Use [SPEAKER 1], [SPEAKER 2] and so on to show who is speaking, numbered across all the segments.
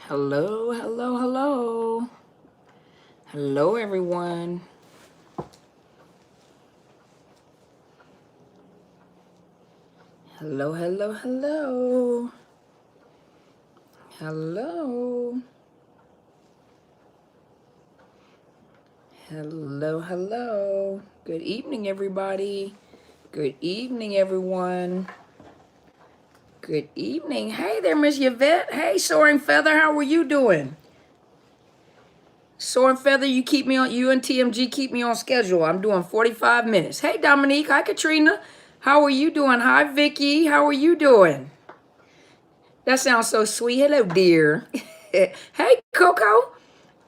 [SPEAKER 1] Hello, hello, hello. Hello, everyone. Hello, hello, hello. Hello. Hello, hello. Good evening, everybody. Good evening, everyone. Good evening. Hey there, Miss Yvette. Hey, Soaring Feather, how are you doing? Soaring Feather, you and TMG keep me on schedule. I'm doing 45 minutes. Hey, Dominique. Hi, Katrina. How are you doing? Hi, Vicky. How are you doing? That sounds so sweet. Hello, dear. Hey, Coco.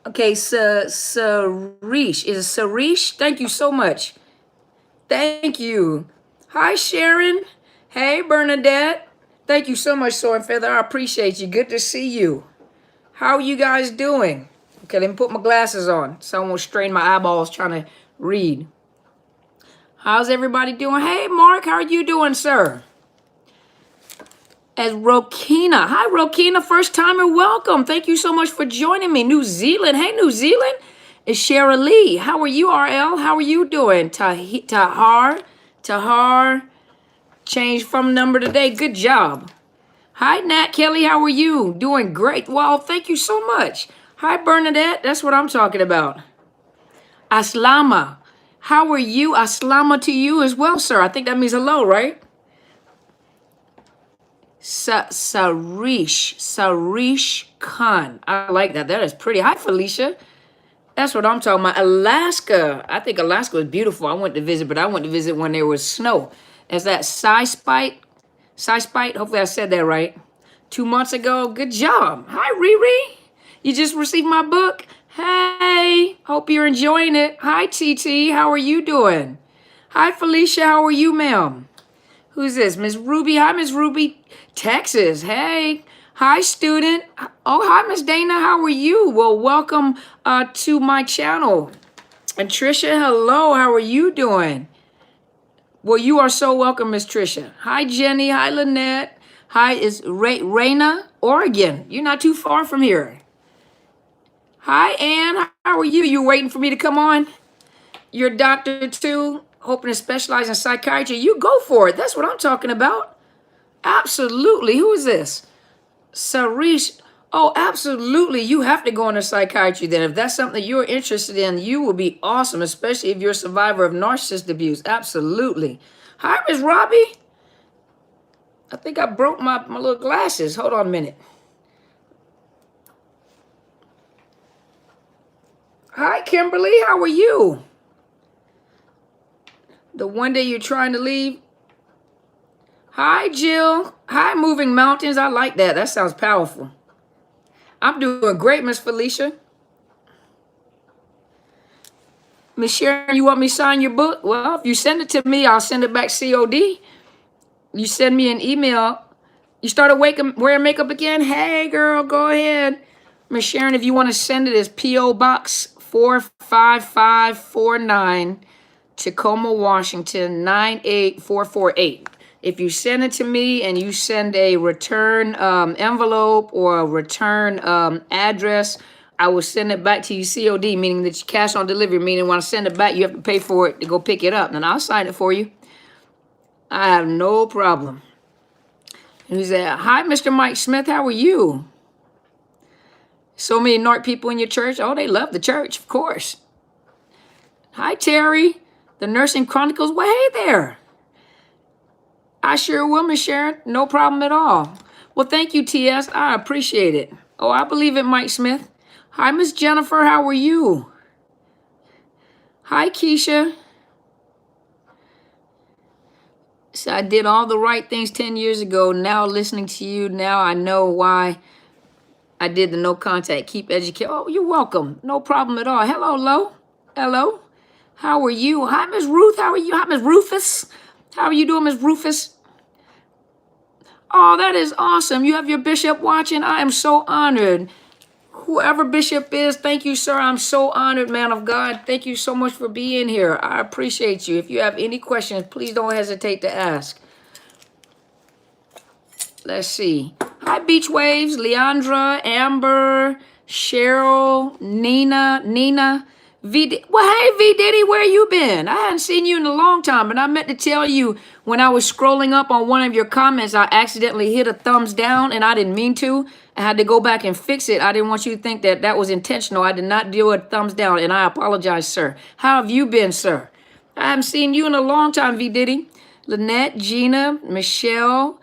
[SPEAKER 1] Okay, Sarish. Is it Sarish? Thank you so much. Thank you. Hi, Sharon. Hey, Bernadette. Thank you so much, Soaring Feather. I appreciate you. Good to see you. How are you guys doing? Okay, let me put my glasses on so I won't strain my eyeballs trying to read. How's everybody doing? Hey, Mark, how are you doing, sir? As Rokina. Hi, Rokina, first timer, welcome. Thank you so much for joining me. New Zealand. Hey, New Zealand. It's Shara Lee. How are you, RL? How are you doing? Tahar. Changed from number today. Good job. Hi, Nat Kelly. How are you? Doing great. Well, thank you so much. Hi, Bernadette. That's what I'm talking about. Aslama. How are you? Aslama to you as well, sir. I think that means hello, right? Sarish Khan. I like that. That is pretty. Hi, Felicia. That's what I'm talking about. Alaska. I think Alaska was beautiful. I went to visit, but I went to visit when there was snow. Is that Spite? Spite? Hopefully I said that right. 2 months ago. Good job. Hi, Riri. You just received my book. Hey, hope you're enjoying it. Hi, TT. How are you doing? Hi, Felicia. How are you, ma'am? Who's this? Miss Ruby. Hi, Miss Ruby. Texas. Hey. Hi, student. Oh, hi, Miss Dana. How are you? Well, welcome to my channel. And Trisha, hello. How are you doing? Well, you are so welcome, Miss Trisha. Hi, Jenny. Hi, Lynette. Hi, is Raina, Oregon. You're not too far from here. Hi, Ann. How are you? You waiting for me to come on? You're a doctor too, hoping to specialize in psychiatry. You go for it. That's what I'm talking about. Absolutely. Who is this? Sarish. Oh, absolutely. You have to go into psychiatry then. If that's something you're interested in, you will be awesome, especially if you're a survivor of narcissist abuse. Absolutely. Hi, Miss Robbie. I think I broke my little glasses. Hold on a minute. Hi, Kimberly. How are you? The one day you're trying to leave. Hi, Jill. Hi, Moving Mountains. I like that. That sounds powerful. I'm doing great, Miss Felicia. Miss Sharon, you want me to sign your book? Well, if you send it to me, I'll send it back COD. You send me an email. You started wearing makeup again? Hey, girl, go ahead. Miss Sharon, if you want to send it, it's P.O. Box 45549, Tacoma, Washington, 98448. If you send it to me and you send a return envelope or a return address, I will send it back to you COD, meaning that you cash on delivery, meaning when I send it back, you have to pay for it to go pick it up. And I'll sign it for you. I have no problem. And he said, hi, Mr. Mike Smith, how are you? So many North people in your church. Oh, they love the church, of course. Hi, Terry. The Nursing Chronicles. Well, hey there. I sure will, Miss Sharon. No problem at all. Well, thank you, TS. I appreciate it. Oh, I believe it, Mike Smith. Hi, Miss Jennifer. How are you? Hi, Keisha. So I did all the right things 10 years ago. Now listening to you, now I know why I did the no contact. Keep educating. Oh, you're welcome. No problem at all. Hello, Lo. Hello. How are you? Hi, Miss Ruth. How are you? Hi, Miss Rufus. How are you doing, Miss Rufus? Oh, that is awesome. You have your bishop watching. I am so honored. Whoever bishop is, thank you, sir. I'm so honored, man of God. Thank you so much for being here. I appreciate you. If you have any questions, please don't hesitate to ask. Let's see. Hi, Beach Waves, Leandra, Amber, Cheryl, Nina, Well, hey, V Diddy, where you been? I hadn't seen you in a long time, and I meant to tell you when I was scrolling up on one of your comments, I accidentally hit a thumbs down, and I didn't mean to. I had to go back and fix it. I didn't want you to think that that was intentional. I did not do a thumbs down, and I apologize, sir. How have you been, sir? I haven't seen you in a long time, V Diddy. Lynette, Gina, Michelle.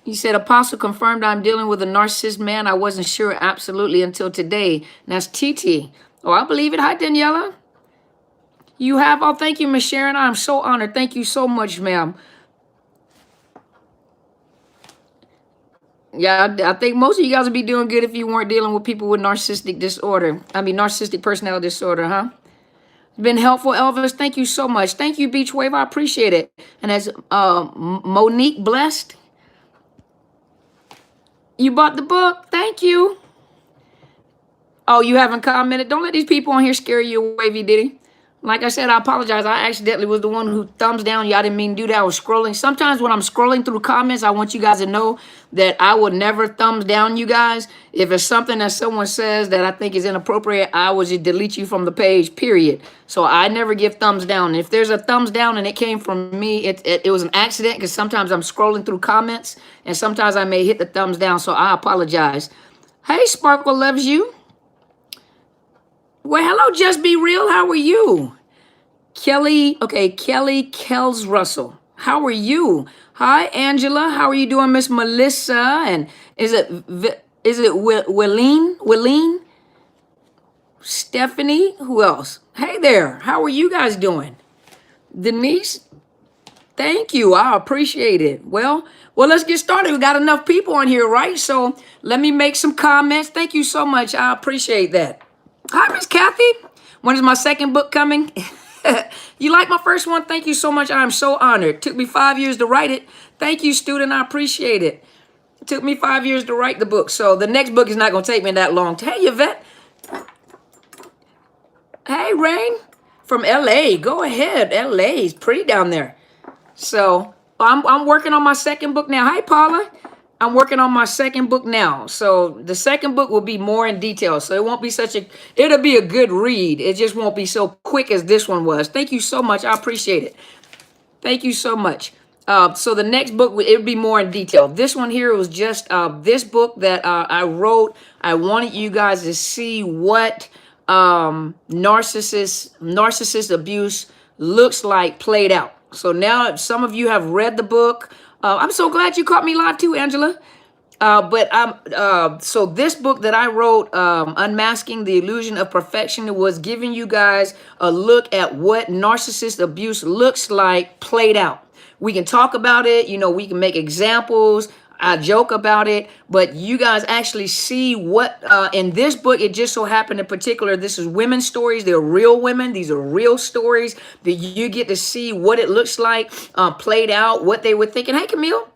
[SPEAKER 1] He said, Apostle confirmed I'm dealing with a narcissist man. I wasn't sure absolutely until today. And that's TT. Oh, I believe it. Hi, Daniela. You have, oh, thank you, Miss Sharon. I'm so honored. Thank you so much, ma'am. Yeah, I think most of you guys would be doing good if you weren't dealing with people with narcissistic disorder. Narcissistic personality disorder, huh? It's been helpful, Elvis. Thank you so much. Thank you, Beach Wave. I appreciate it. And as Monique Blessed, you bought the book. Thank you. Oh, you haven't commented? Don't let these people on here scare you away, V Diddy. Like I said, I apologize. I accidentally was the one who thumbs down you. I didn't mean to do that. I was scrolling. Sometimes when I'm scrolling through comments, I want you guys to know that I would never thumbs down you guys. If it's something that someone says that I think is inappropriate, I would just delete you from the page, period. So I never give thumbs down. If there's a thumbs down and it came from me, it was an accident because sometimes I'm scrolling through comments and sometimes I may hit the thumbs down. So I apologize. Hey, Sparkle loves you. Well, hello, Just Be Real. How are you? Kelly Kells Russell. How are you? Hi, Angela. How are you doing, Miss Melissa? And is it Willeen? Stephanie? Who else? Hey there. How are you guys doing? Denise? Thank you. I appreciate it. Well, let's get started. We got enough people on here, right? So let me make some comments. Thank you so much. I appreciate that. Hi, Miss Kathy. When is my second book coming? You like my first one? Thank you so much. I'm so honored. It took me 5 years to write it. Thank you, student. I appreciate it. It took me 5 years to write the book. So the next book is not going to take me that long. Hey, Yvette. Hey, Rain from LA. Go ahead. LA is pretty down there. So I'm working on my second book now. Hi, Paula. I'm working on my second book now. So the second book will be more in detail. So it won't be it'll be a good read. It just won't be so quick as this one was. Thank you so much. I appreciate it. Thank you so much. So the next book, it'll be more in detail. This one here was just this book that I wrote. I wanted you guys to see what narcissist abuse looks like played out. So now some of you have read the book. I'm so glad you caught me live too, Angela. So this book that I wrote, Unmasking the Illusion of Perfection, was giving you guys a look at what narcissist abuse looks like played out. We can talk about it. We can make examples. I joke about it, but you guys actually see what in this book, it just so happened in particular, this is women's stories. They're real women. These are real stories that you get to see what it looks like played out, what they were thinking. Hey, Camille.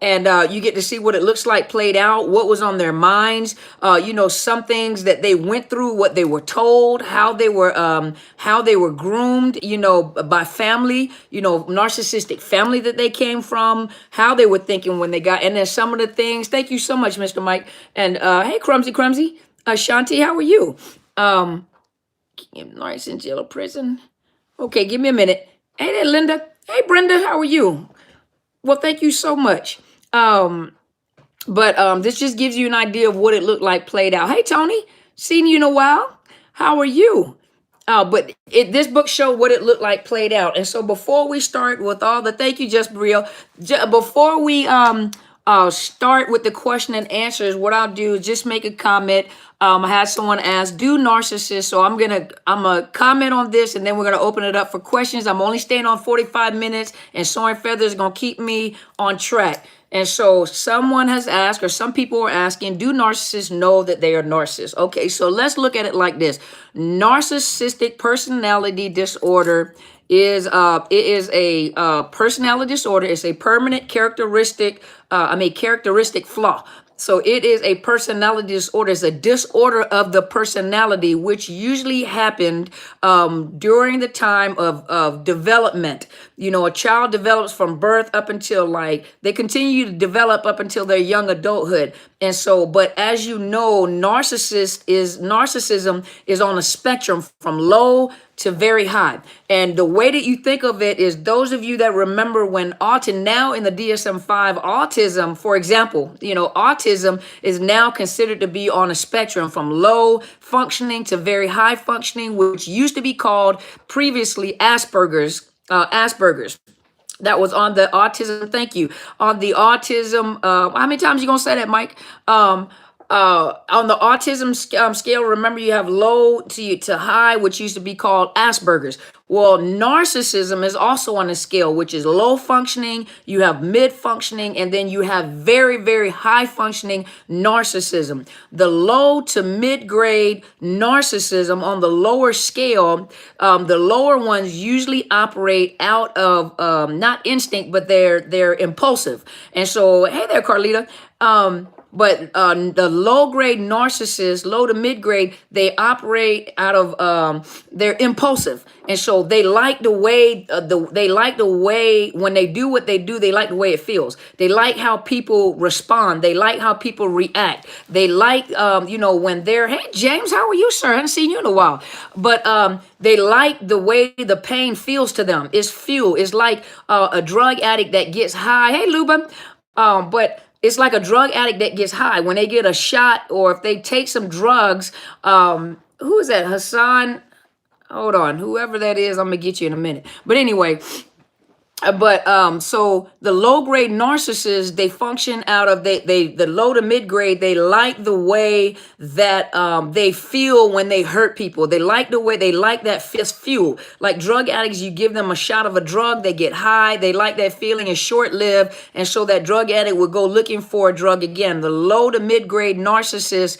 [SPEAKER 1] And you get to see what it looks like played out, what was on their minds, some things that they went through, what they were told, how they were groomed, by family, narcissistic family that they came from, how they were thinking when they got, and then some of the things. Thank you so much, Mr. Mike. And hey, Crumsy, Shanti, how are you? Nice in jail or prison. Okay, give me a minute. Hey there, Linda. Hey, Brenda, how are you? Well, thank you so much. This just gives you an idea of what it looked like played out. Hey, Tony, seen you in a while. How are you? This book showed what it looked like played out. And so before we start with all the, thank you, Just Real. Before we start with the question and answers, what I'll do is just make a comment. I had someone ask, do narcissists? So I'm gonna comment on this, and then we're gonna open it up for questions. I'm only staying on 45 minutes, and Soaring Feather is gonna keep me on track. And so someone has asked, or some people are asking, do narcissists know that they are narcissists? Okay, so let's look at it like this. Narcissistic personality disorder is a personality disorder. It's a permanent characteristic flaw. So it is a personality disorder. It's a disorder of the personality, which usually happened during the time of development. You know, a child develops from birth up until like they continue to develop up until their young adulthood. And so, but as you know, narcissism is on a spectrum from low to very high. And the way that you think of it is those of you that remember when autism, now in the DSM-5, autism, for example, you know, autism is now considered to be on a spectrum from low functioning to very high functioning, which used to be called previously Asperger's. That was on the autism. Thank you. On the autism. How many times you gonna say that, Mike? On the autism scale, remember you have low to high, which used to be called Asperger's. Well, narcissism is also on a scale, which is low functioning, you have mid functioning, and then you have very, very high functioning narcissism. The low to mid grade narcissism on the lower scale, the lower ones usually operate out of not instinct, but they're impulsive. And so, hey there, Carlita. But the low grade narcissists, low to mid grade, they operate out of they're impulsive, and so they like the way they like the way when they do what they do. They like the way it feels. They like how people respond. They like how people react. They like when they're, hey James, how are you, sir? I haven't seen you in a while. But they like the way the pain feels to them. It's fuel. It's like a drug addict that gets high. Hey Luba, but it's like a drug addict that gets high when they get a shot or if they take some drugs. Who is that? Hassan? Hold on. Whoever that is, I'm going to get you in a minute. But anyway, so the low grade narcissists, they function out of the low to mid grade. They like the way that they feel when they hurt people. They like the way they like that fist fuel. Like drug addicts, you give them a shot of a drug, they get high. They like that feeling is short lived, and so that drug addict will go looking for a drug again. The low to mid grade narcissist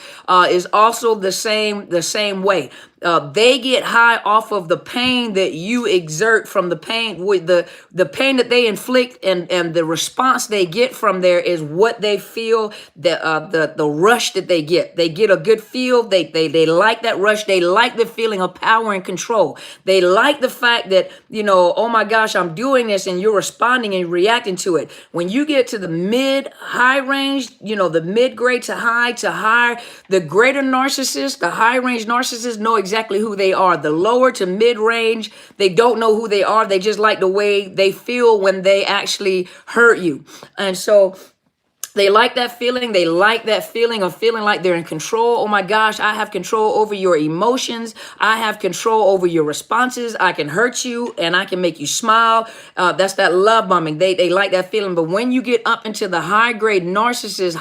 [SPEAKER 1] is also the same way. They get high off of the pain that you exert from the pain with the pain that they inflict, and the response they get from there is what they feel, the rush that they get. They get a good feel. They like that rush. They like the feeling of power and control. They like the fact that, oh my gosh, I'm doing this, and you're responding and reacting to it. When you get to the mid-high range, the mid-grade to high, the greater narcissists, the high-range narcissists know exactly who they are. The lower to mid-range, they don't know who they are. They just like the way they feel when they actually hurt you. And so they like that feeling. They like that feeling of feeling like they're in control. Oh my gosh, I have control over your emotions. I have control over your responses. I can hurt you and I can make you smile. That's that love bombing. They like that feeling. But when you get up into the high grade narcissists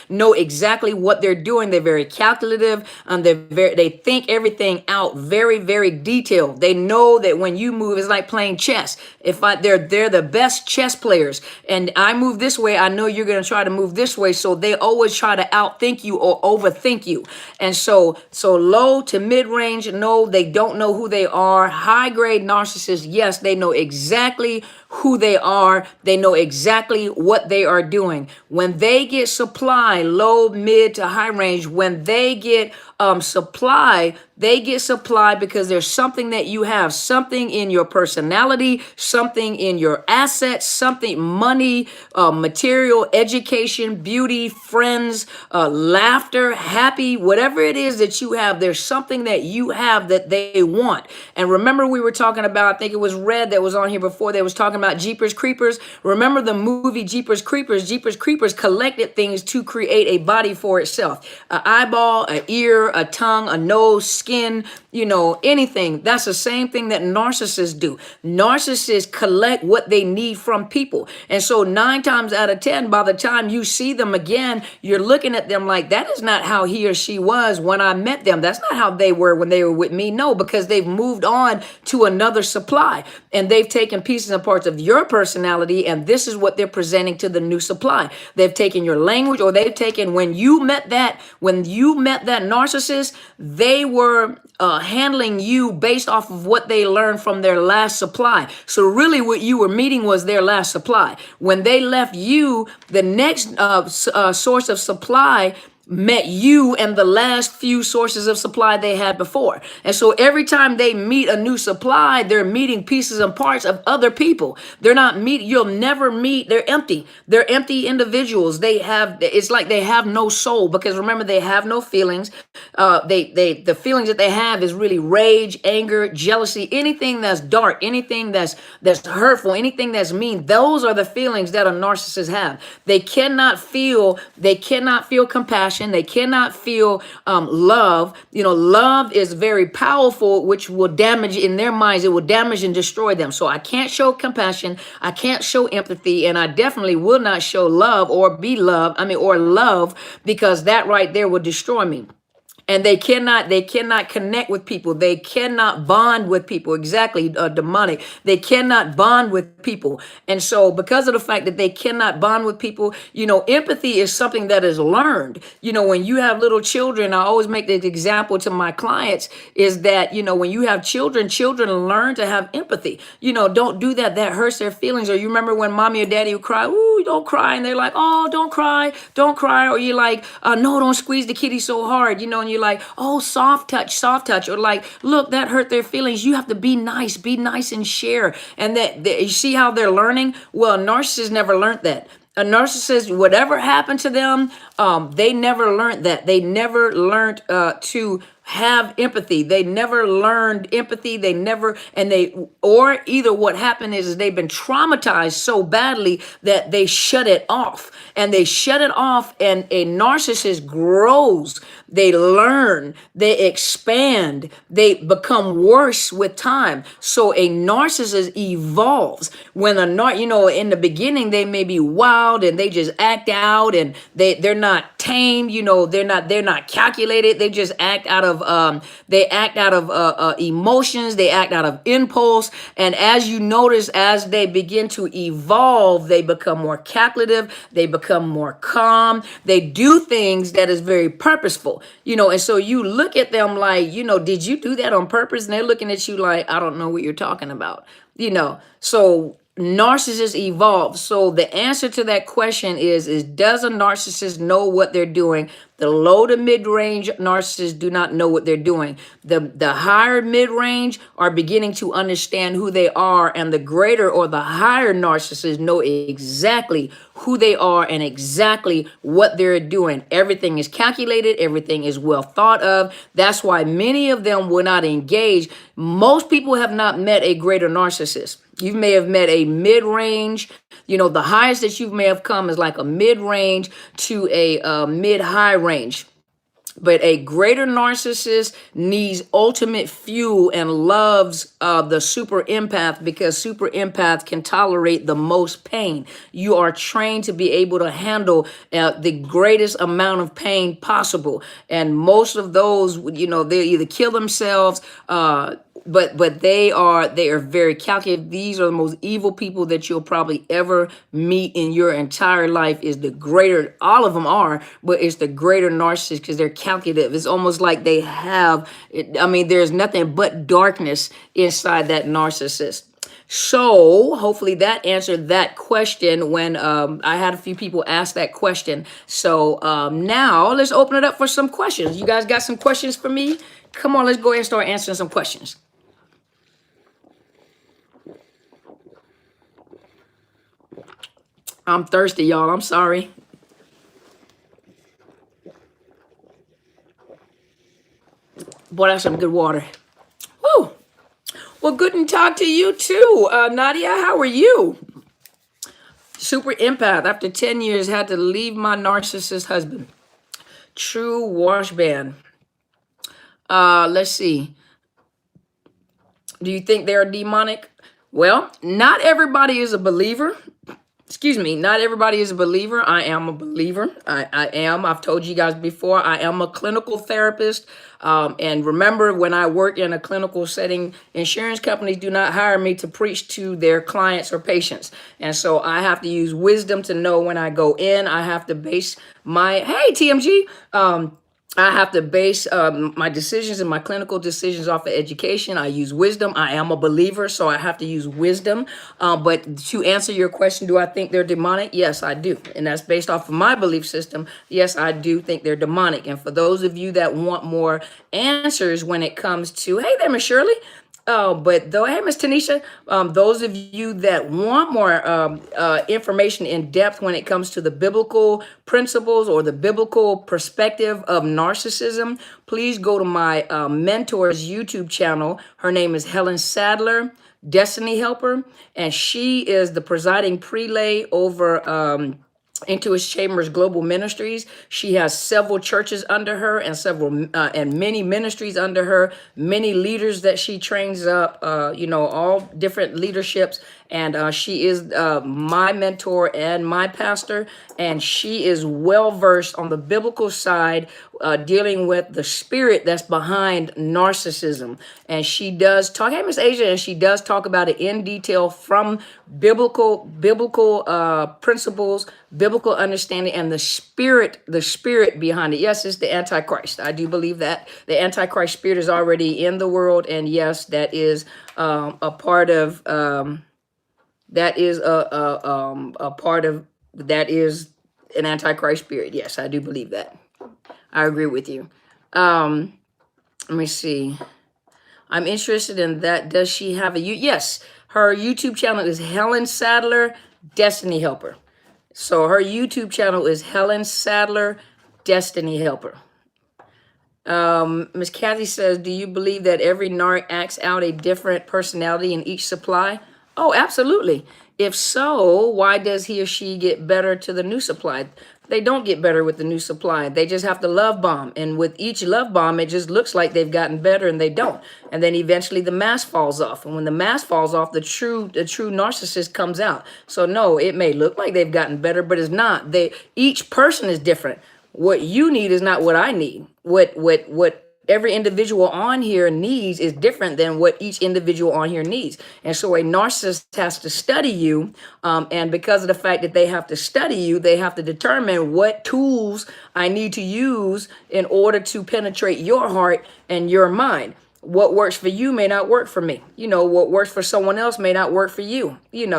[SPEAKER 1] know exactly what they're doing. They're very calculative, and they think everything out very, very detailed. They know that when you move, it's like playing chess. They're the best chess players, and I move this way, I know you're going to try to move this way. So they always try to outthink you or overthink you. And so low to mid range, no, they don't know who they are. High grade narcissists, yes, they know exactly who they are. They know exactly what they are doing. When they get supply, low, mid to high range, when they get supply, they get supply because there's something that you have, something in your personality, something in your assets, something, money, material, education, beauty, friends, laughter, happy, whatever it is that you have, there's something that you have that they want. And remember, we were talking about, I think it was Red that was on here before, they was talking about Jeepers Creepers. Remember the movie Jeepers Creepers? Jeepers Creepers collected things to create a body for itself. An eyeball, an ear, a tongue, a nose, skin, anything. That's the same thing that narcissists do. Narcissists collect what they need from people. And so 9 times out of 10, by the time you see them again, you're looking at them like, that is not how he or she was when I met them. That's not how they were when they were with me. No, because they've moved on to another supply, and they've taken pieces and parts of your personality, and this is what they're presenting to the new supply. They've taken your language, or they've taken when you met that narcissist, they were handling you based off of what they learned from their last supply. So really what you were meeting was their last supply. When they left you, the next source of supply met you and the last few sources of supply they had before. And so every time they meet a new supply, they're meeting pieces and parts of other people. They're not you'll never meet, they're empty. They're empty individuals. It's like they have no soul, because remember, they have no feelings. The feelings that they have is really rage, anger, jealousy, anything that's dark, anything that's hurtful, anything that's mean. Those are the feelings that a narcissist have. They cannot feel compassion. They cannot feel love. Love is very powerful, which will damage, in their minds, it will damage and destroy them. So I can't show compassion. I can't show empathy. And I definitely will not show love or be loved. Or love, because that right there will destroy me. And they cannot connect with people. They cannot bond with people. Exactly, demonic. They cannot bond with people. And so because of the fact that they cannot bond with people, empathy is something that is learned. When you have little children, I always make this example to my clients, is that, when you have children learn to have empathy. Don't do that. That hurts their feelings. Or you remember when mommy or daddy would cry, ooh, don't cry. And they're like, oh, don't cry. Or you're like, no, don't squeeze the kitty so hard, and you're like, oh, soft touch, or like, look, that hurt their feelings. You have to be nice and share. And that you see how they're learning. Well, narcissists never learned that. A narcissist, whatever happened to them, they never learned that. They never learned to have empathy. They never learned empathy. Or either what happened is they've been traumatized so badly that they shut it off. And they shut it off, and a narcissist grows. They learn, they expand, they become worse with time. So a narcissist evolves. When in the beginning, they may be wild and they just act out, and they're not tamed, they're not calculated. They just act out of emotions. They act out of impulse. And as you notice, as they begin to evolve, they become more calculative. They become more calm. They do things that is very purposeful, and so you look at them like, did you do that on purpose? And they're looking at you like, I don't know what you're talking about, so narcissists evolve. So the answer to that question is does a narcissist know what they're doing? The low to mid-range narcissists do not know what they're doing. The higher mid-range are beginning to understand who they are, and the greater or the higher narcissists know exactly who they are and exactly what they're doing. Everything is calculated. Everything is well thought of. That's why many of them will not engage. Most people have not met a greater narcissist. You may have met a mid-range. The highest that you may have come is like a mid-range to a mid-high range. But a greater narcissist needs ultimate fuel and loves the super empath, because super empath can tolerate the most pain. You are trained to be able to handle the greatest amount of pain possible. And most of those, they either kill themselves, but they are very calculated. These are the most evil people that you'll probably ever meet in your entire life. Is the greater, all of them are, but it's the greater narcissist, because they're calculative. It's almost like they have, there's nothing but darkness inside that narcissist. So hopefully that answered that question when I had a few people ask that question. So now let's open it up for some questions. You guys got some questions for me? Come on, let's go ahead and start answering some questions. I'm thirsty, y'all. I'm sorry. Boy, that's some good water. Woo. Well, good to talk to you too. Nadia, how are you? Super empath. After 10 years, had to leave my narcissist husband. True wash band. Let's see. Do you think they're demonic? Well, not everybody is a believer. excuse me, not everybody is a believer. I am a believer. I am. I've told you guys before, I am a clinical therapist. And remember, when I work in a clinical setting, insurance companies do not hire me to preach to their clients or patients. And so I have to use wisdom to know when I go in. I have to base my, hey, TMG. I have to base my decisions and my clinical decisions off of education. I use wisdom. I am a believer, so I have to use wisdom. But to answer your question, do I think they're demonic? Yes, I do. And that's based off of my belief system. Yes, I do think they're demonic. And for those of you that want more answers when it comes to, hey there, Miss Shirley. But though, hey, Miss Tanisha, those of you that want more information in depth when it comes to the biblical principles or the biblical perspective of narcissism, please go to my mentor's YouTube channel. Her name is Helen Sadler, Destiny Helper, and she is the presiding prelate over Into His Chambers Global Ministries. She has several churches under her and several and many ministries under her, many leaders that she trains up, all different leaderships. And she is my mentor and my pastor, and she is well versed on the biblical side, dealing with the spirit that's behind narcissism. And she does talk, hey, Miss Asia, and she does talk about it in detail from biblical principles, biblical understanding, and the spirit behind it. Yes, it's the Antichrist. I do believe that the Antichrist spirit is already in the world, and yes, that is a part of that is a part of that is an Antichrist spirit. Yes, I do believe that. I agree with you. Let me see. I'm interested in that. Does she have a yes? Her YouTube channel is Helen Sadler, Destiny Helper. So her YouTube channel is Helen Sadler, Destiny Helper. Miss Kathy says, do you believe that every narc acts out a different personality in each supply? Oh, absolutely. If so, why does he or she get better to the new supply? They don't get better with the new supply. They just have to love bomb. And with each love bomb, it just looks like they've gotten better, and they don't. And then eventually the mask falls off. And when the mask falls off, the true narcissist comes out. So no, it may look like they've gotten better, but it's not. Each person is different. What you need is not what I need. What every individual on here needs is different than what each individual on here needs. And so a narcissist has to study you. And because of the fact that they have to study you, they have to determine what tools I need to use in order to penetrate your heart and your mind. What works for you may not work for me. What works for someone else may not work for you, and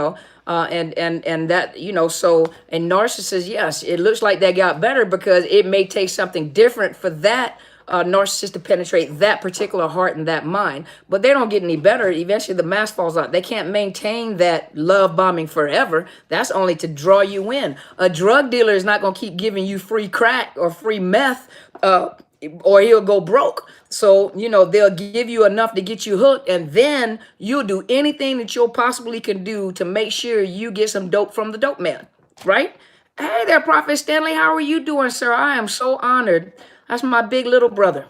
[SPEAKER 1] that, so a narcissist, yes, it looks like they got better because it may take something different for that narcissist to penetrate that particular heart and that mind, but they don't get any better. Eventually the mask falls out. They can't maintain that love bombing forever. That's only to draw you in. A drug dealer is not going to keep giving you free crack or free meth, or he'll go broke. So, they'll give you enough to get you hooked, and then you'll do anything that you possibly can do to make sure you get some dope from the dope man, right? Hey there, Prophet Stanley. How are you doing, sir? I am so honored. That's my big little brother.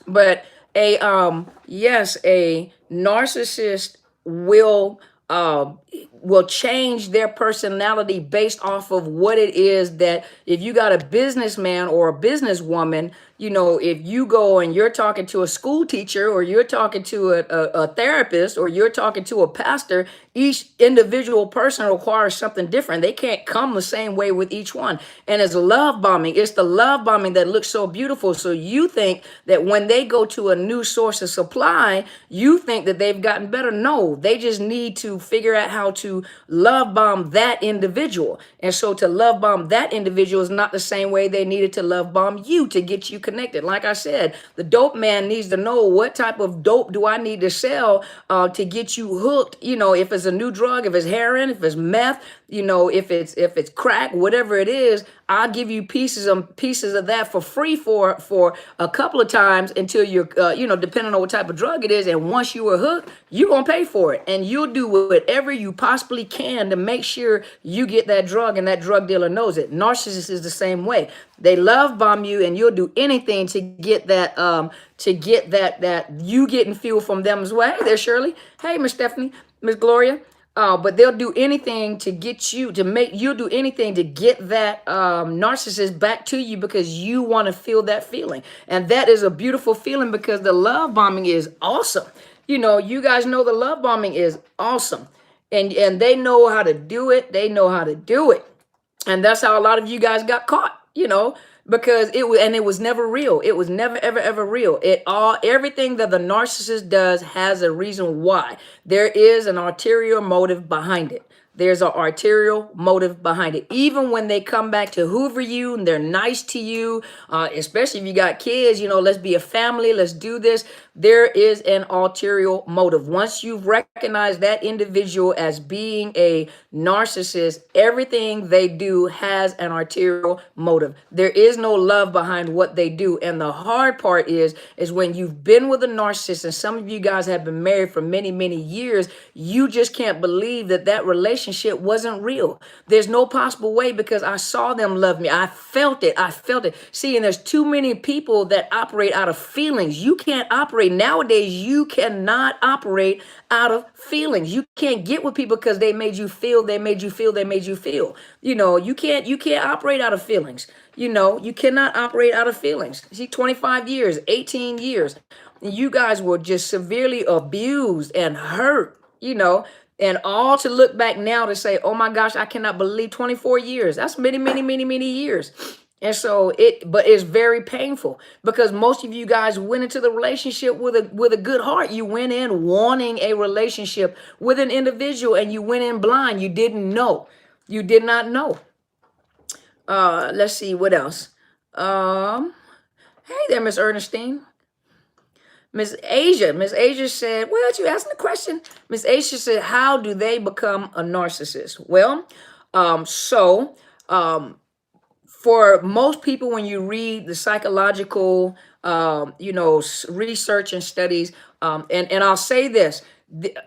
[SPEAKER 1] But a narcissist will change their personality based off of what it is that, if you got a businessman or a businesswoman, if you go and you're talking to a school teacher, or you're talking to a therapist, or you're talking to a pastor, each individual person requires something different. They can't come the same way with each one. And it's love bombing. It's the love bombing that looks so beautiful. So you think that when they go to a new source of supply, you think that they've gotten better. No, they just need to figure out how to love bomb that individual. And so to love bomb that individual is not the same way they needed to love bomb you to get you connected. Like I said, the dope man needs to know, what type of dope do I need to sell to get you hooked? If it's a new drug, if it's heroin, if it's meth, if it's crack, whatever it is, I'll give you pieces of that for free for a couple of times until you're, depending on what type of drug it is. And once you are hooked, you're going to pay for it. And you'll do whatever you possibly can to make sure you get that drug, and that drug dealer knows it. Narcissist is the same way. They love bomb you, and you'll do anything to get that, that you getting fuel from them as well. Hey there, Shirley. Hey, Miss Stephanie, Miss Gloria. But they'll do anything to get you to make you do anything to get that narcissist back to you because you want to feel that feeling. And that is a beautiful feeling because the love bombing is awesome. You know, you guys know the love bombing is awesome. And they know how to do it. They know how to do it. And that's how a lot of you guys got caught, you know, because it was never real. It was never ever ever real. Everything that the narcissist does has a reason why. There is an ulterior motive behind it. There's an arterial motive behind it. Even when they come back to hoover you and they're nice to you, especially if you got kids, you know, let's be a family, let's do this. There is an ulterior motive. Once you've recognized that individual as being a narcissist, everything they do has an arterial motive. There is no love behind what they do. And the hard part is when you've been with a narcissist, and some of you guys have been married for many, many years, you just can't believe that that relationship wasn't real. There's no possible way because I saw them love me. I felt it. I felt it. See, and there's too many people that operate out of feelings. You can't operate nowadays. You cannot operate out of feelings. You can't get with people because they made you feel, they made you feel, they made you feel. You know, you can't operate out of feelings. You know, you cannot operate out of feelings. See, 25 years, 18 years, you guys were just severely abused and hurt, you know, and all to look back now to say, oh my gosh, I cannot believe 24 years. That's many, many, many, many years. And so but it's very painful because most of you guys went into the relationship with a good heart. You went in wanting a relationship with an individual and you went in blind. You didn't know. You did not know. Let's see what else. Hey there, Miss Ernestine. Miss Asia said, well, you asking the question. Miss Asia said, how do they become a narcissist? Well, for most people, when you read the psychological, research and studies, and I'll say this,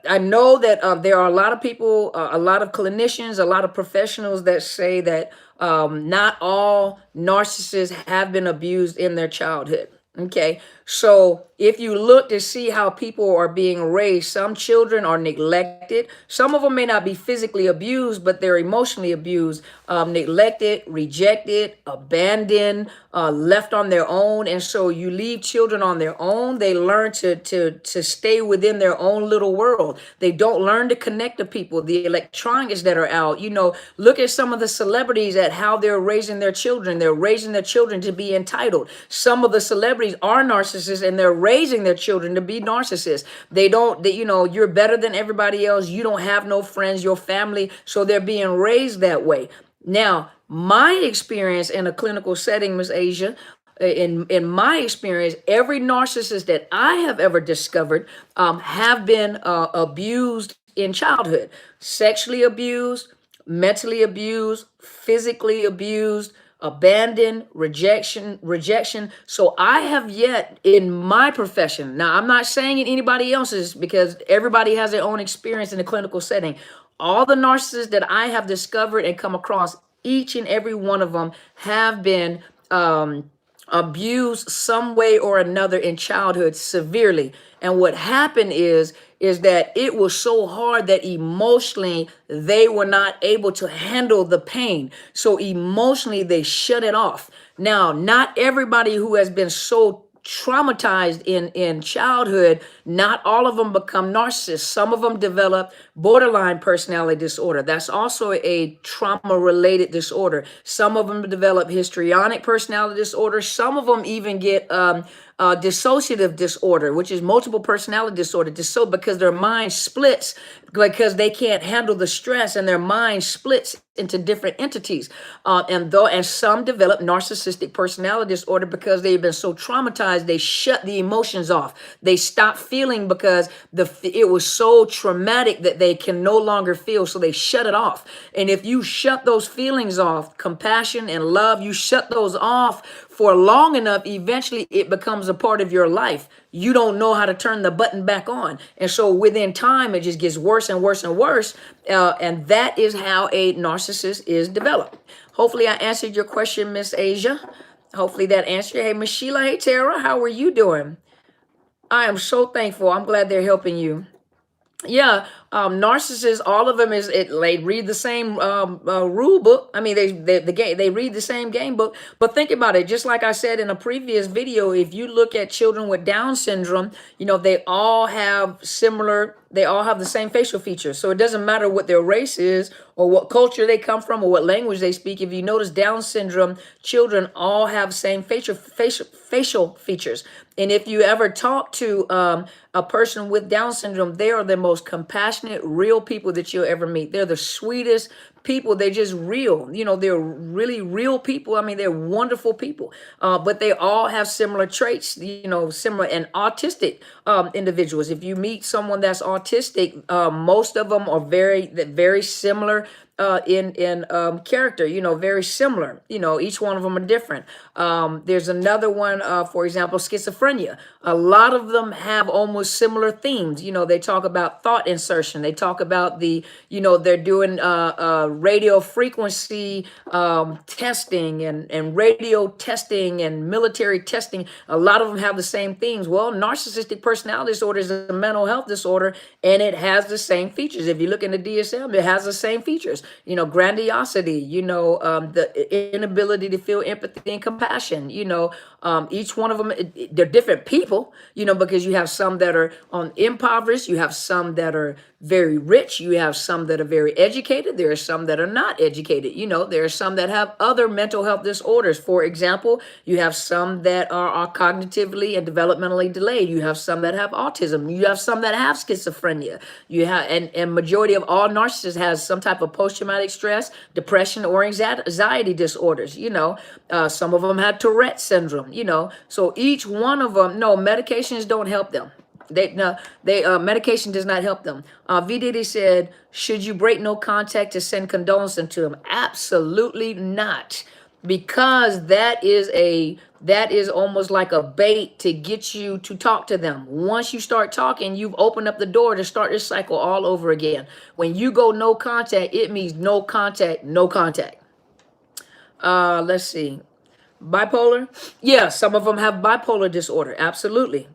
[SPEAKER 1] I know that there are a lot of people, a lot of clinicians, a lot of professionals that say that not all narcissists have been abused in their childhood. Okay, so if you look to see how people are being raised, some children are neglected. Some of them may not be physically abused, but they're emotionally abused, neglected, rejected, abandoned, left on their own. And so you leave children on their own. They learn to stay within their own little world. They don't learn to connect to people. The electronics that are out, you know, look at some of the celebrities at how they're raising their children. They're raising their children to be entitled. Some of the celebrities are narcissists and they're raising their children to be narcissists. You're better than everybody else. You don't have no friends, your family. So they're being raised that way. Now, my experience in a clinical setting, Miss Asia, in my experience, every narcissist that I have ever discovered have been abused in childhood, sexually abused, mentally abused, physically abused, abandoned, rejection. So I have yet in my profession, now I'm not saying in anybody else's because everybody has their own experience in the clinical setting. All the narcissists that I have discovered and come across, each and every one of them have been abused some way or another in childhood severely. And what happened is that it was so hard that emotionally they were not able to handle the pain. So emotionally they shut it off. Now, not everybody who has been so traumatized in childhood, not all of them become narcissists. Some of them develop borderline personality disorder. That's also a trauma related disorder. Some of them develop histrionic personality disorder. Some of them even get dissociative disorder, which is multiple personality disorder, because their mind splits because they can't handle the stress and their mind splits into different entities. And some develop narcissistic personality disorder because they've been so traumatized, they shut the emotions off. They stop feeling because it was so traumatic that they can no longer feel, so they shut it off. And if you shut those feelings off, compassion and love, you shut those off for long enough, eventually it becomes a part of your life. You don't know how to turn the button back on. And so within time, it just gets worse and worse and worse. And that is how a narcissist is developed. Hopefully I answered your question, Miss Asia. Hopefully that answered. Hey, Miss Sheila. Hey, Tara. How are you doing? I am so thankful. I'm glad they're helping you. Yeah. Narcissists, all of them they read the same rule book. I mean, they read the same game book. But think about it. Just like I said in a previous video, if you look at children with Down syndrome, they all have similar. They all have the same facial features. So it doesn't matter what their race is or what culture they come from or what language they speak. If you notice, Down syndrome children all have same facial features. And if you ever talk to a person with Down syndrome, they are the most compassionate, real people that you'll ever meet. They're the sweetest people. They're just real. They're really real people. I mean, they're wonderful people. But they all have similar traits, similar and autistic individuals. If you meet someone that's autistic, most of them are very similar in character, very similar. Each one of them are different. There's another one, for example, schizophrenia. A lot of them have almost similar themes. They talk about thought insertion. They talk about they're doing radio frequency testing and radio testing and military testing. A lot of them have the same themes. Well, narcissistic personality disorder is a mental health disorder, and it has the same features. If you look in the DSM, it has the same features. Grandiosity, the inability to feel empathy and compassion. Each one of them, they're different people, because you have some that are impoverished, you have some that are very rich, you have some that are very educated, there are some that are not educated, there are some that have other mental health disorders. For example, you have some that are cognitively and developmentally delayed, you have some that have autism, you have some that have schizophrenia, and majority of all narcissists has some type of post-traumatic stress, depression, or anxiety disorders. Some of them have Tourette syndrome. So each one of them, no, medications don't help them. Medication does not help them. V Diddy said, should you break no contact to send condolences to them? Absolutely not, because that is almost like a bait to get you to talk to them. Once you start talking, you've opened up the door to start this cycle all over again. When you go no contact, it means no contact, no contact. Let's see. Bipolar? Yeah, some of them have bipolar disorder. Absolutely.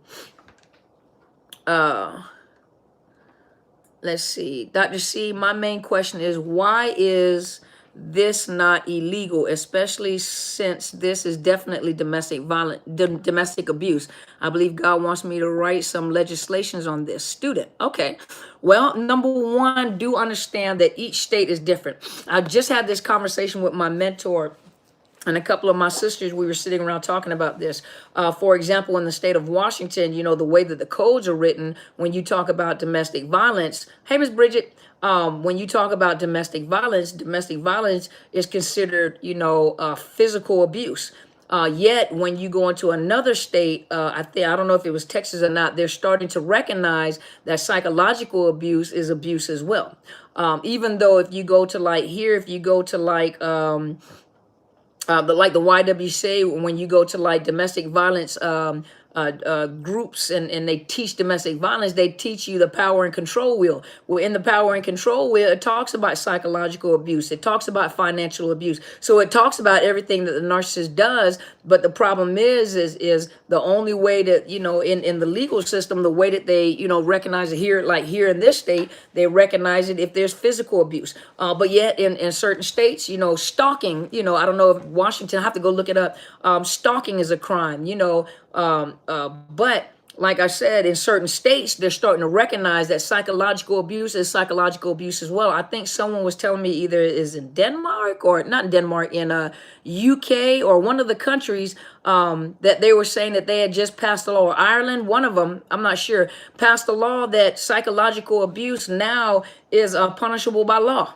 [SPEAKER 1] Let's see. Dr. C, my main question is, why is this not illegal, especially since this is definitely domestic abuse? I believe God wants me to write some legislations on this. Student. Okay. Well, number one, do understand that each state is different. I just had this conversation with my mentor and a couple of my sisters. We were sitting around talking about this. For example, in the state of Washington, the way that the codes are written, when you talk about domestic violence, hey, Miss Bridget, when you talk about domestic violence is considered, physical abuse. Yet when you go into another state, I don't know if it was Texas or not, they're starting to recognize that psychological abuse is abuse as well. Even though if you go to like the YWCA, when you go to like domestic violence groups and they teach domestic violence, they teach you the power and control wheel. Well, in the power and control wheel, it talks about psychological abuse. It talks about financial abuse. So it talks about everything that the narcissist does. But the problem is the only way that, in the legal system, the way that they, recognize it here, like here in this state, they recognize it if there's physical abuse. But yet in certain states, stalking, I don't know if Washington, I have to go look it up. Stalking is a crime, but like I said, in certain states, they're starting to recognize that psychological abuse is psychological abuse as well. I think someone was telling me either is in Denmark or not in Denmark, in UK or one of the countries that they were saying that they had just passed a law, or Ireland, one of them, I'm not sure, passed a law that psychological abuse now is punishable by law.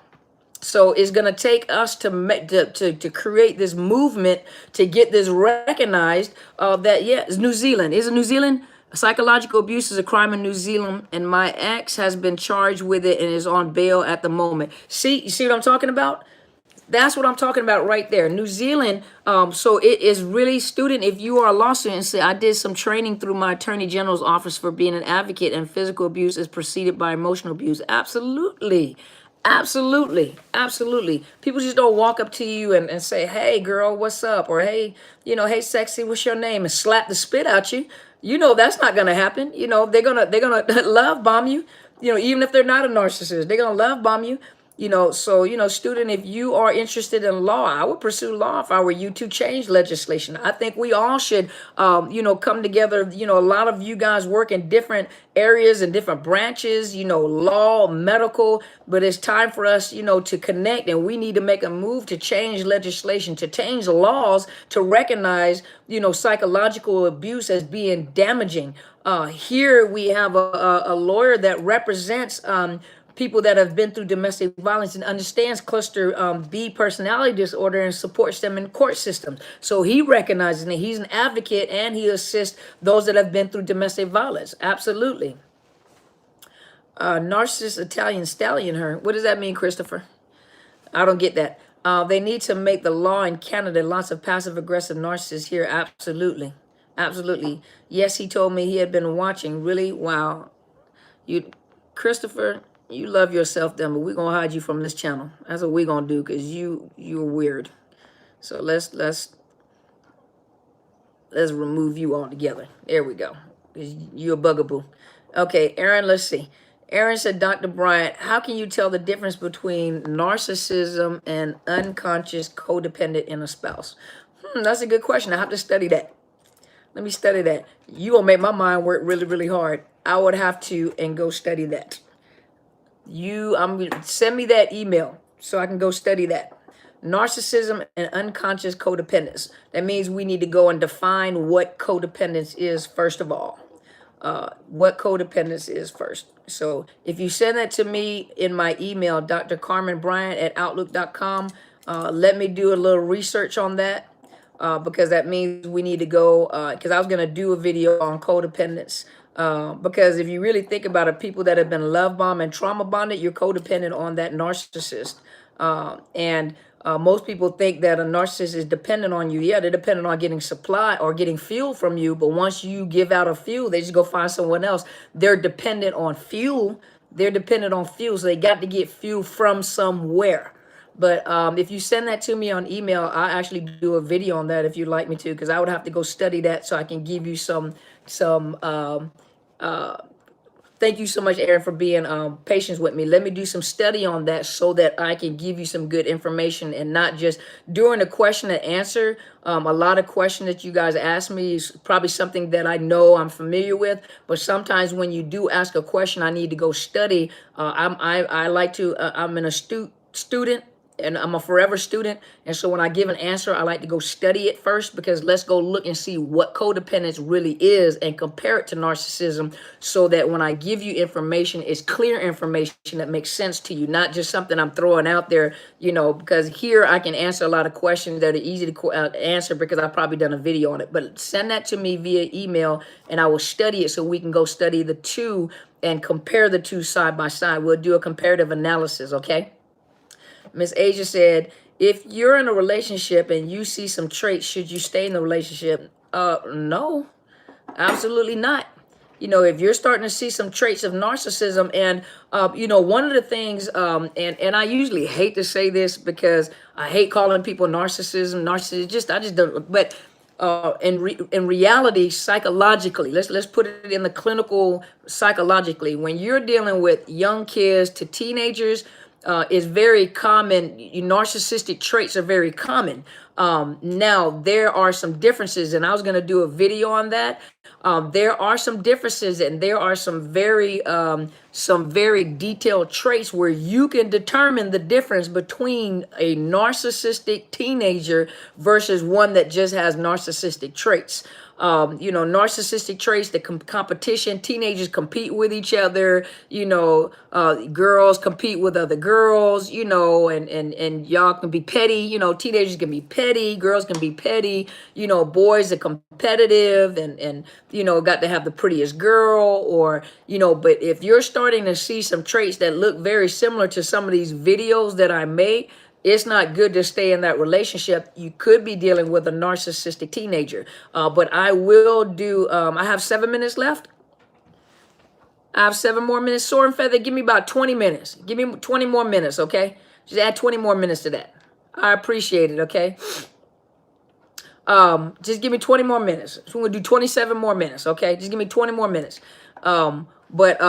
[SPEAKER 1] So it's going to take us to create this movement to get this recognized it's New Zealand. Is it New Zealand? Psychological abuse is a crime in New Zealand, and my ex has been charged with it and is on bail at the moment. You see what I'm talking about? That's what I'm talking about right there. New Zealand. So it is really, student, if you are a law student and say, I did some training through my attorney general's office for being an advocate, and physical abuse is preceded by emotional abuse. Absolutely. People just don't walk up to you and say, hey, girl, what's up? Or, hey, hey, sexy, what's your name? And slap the spit out you. That's not going to happen. They're going to love bomb you. Even if they're not a narcissist, they're going to love bomb you. So, student, if you are interested in law, I would pursue law if I were you, to change legislation. I think we all should, come together. A lot of you guys work in different areas and different branches, law, medical, but it's time for us, to connect, and we need to make a move to change legislation, to change laws, to recognize, psychological abuse as being damaging. Here we have a lawyer that represents, people that have been through domestic violence and understands cluster B personality disorder and supports them in court systems. So he recognizes that he's an advocate and he assists those that have been through domestic violence. Absolutely. Narcissist Italian stallion her. What does that mean, Christopher? I don't get that. They need to make the law in Canada. Lots of passive aggressive narcissists here. Absolutely. Absolutely. Yes, he told me he had been watching. Really? Wow. Christopher, you love yourself, then, but we're gonna hide you from this channel. That's what we're gonna do, because you're weird. So let's remove you altogether. There we go. You're a bugaboo. Okay, Aaron, let's see. Aaron said, Dr. Bryant, how can you tell the difference between narcissism and unconscious codependent in a spouse? That's a good question. I have to study that. Let me study that. You gonna make my mind work really, really hard. I would have to and go study that. Send me that email so I can go study that. Narcissism and unconscious codependence. That means we need to go and define what codependence is first of all. What codependence is first. So if you send that to me in my email, drcarmenbryant@outlook.com, let me do a little research on that, because that means we need to go, because I was going to do a video on codependence. Because if you really think about it, people that have been love bombed and trauma bonded, you're codependent on that narcissist. And most people think that a narcissist is dependent on you. Yeah, they're dependent on getting supply or getting fuel from you. But once you give out a fuel, they just go find someone else. They're dependent on fuel. They're dependent on fuel. So they got to get fuel from somewhere. But if you send that to me on email, I actually do a video on that if you'd like me to, because I would have to go study that so I can give you some thank you so much, Aaron, for being patient with me. Let me do some study on that so that I can give you some good information, and not just during the question and answer. A lot of questions that you guys ask me is probably something that I know I'm familiar with, but sometimes when you do ask a question, I need to go study. I like to. I'm an astute student, and I'm a forever student. And so when I give an answer, I like to go study it first, because let's go look and see what codependence really is and compare it to narcissism, so that when I give you information, it's clear information that makes sense to you, not just something I'm throwing out there, because here I can answer a lot of questions that are easy to answer because I've probably done a video on it. But send that to me via email and I will study it so we can go study the two and compare the two side by side. We'll do a comparative analysis, okay? Miss Asia said, if you're in a relationship and you see some traits, should you stay in the relationship? No, absolutely not. If you're starting to see some traits of narcissism, and, one of the things, and I usually hate to say this because I hate calling people narcissism, I just don't, but in reality, psychologically, let's put it in the clinical psychologically, when you're dealing with young kids to teenagers, is very common. Narcissistic traits are very common. Now, there are some differences, and I was going to do a video on that. There are some differences, and there are some very detailed traits where you can determine the difference between a narcissistic teenager versus one that just has narcissistic traits. Narcissistic traits, the competition, teenagers compete with each other, girls compete with other girls, and y'all can be petty, teenagers can be petty, girls can be petty, boys are competitive and got to have the prettiest girl, or, but if you're starting to see some traits that look very similar to some of these videos that I made, it's not good to stay in that relationship. You could be dealing with a narcissistic teenager. But I will do, I have 7 minutes left. I have 7 more minutes. Sword and Feather, give me about 20 minutes. Give me 20 more minutes, okay? Just add 20 more minutes to that. I appreciate it, okay? Just give me 20 more minutes. So we're going to do 27 more minutes, okay? Just give me 20 more minutes. But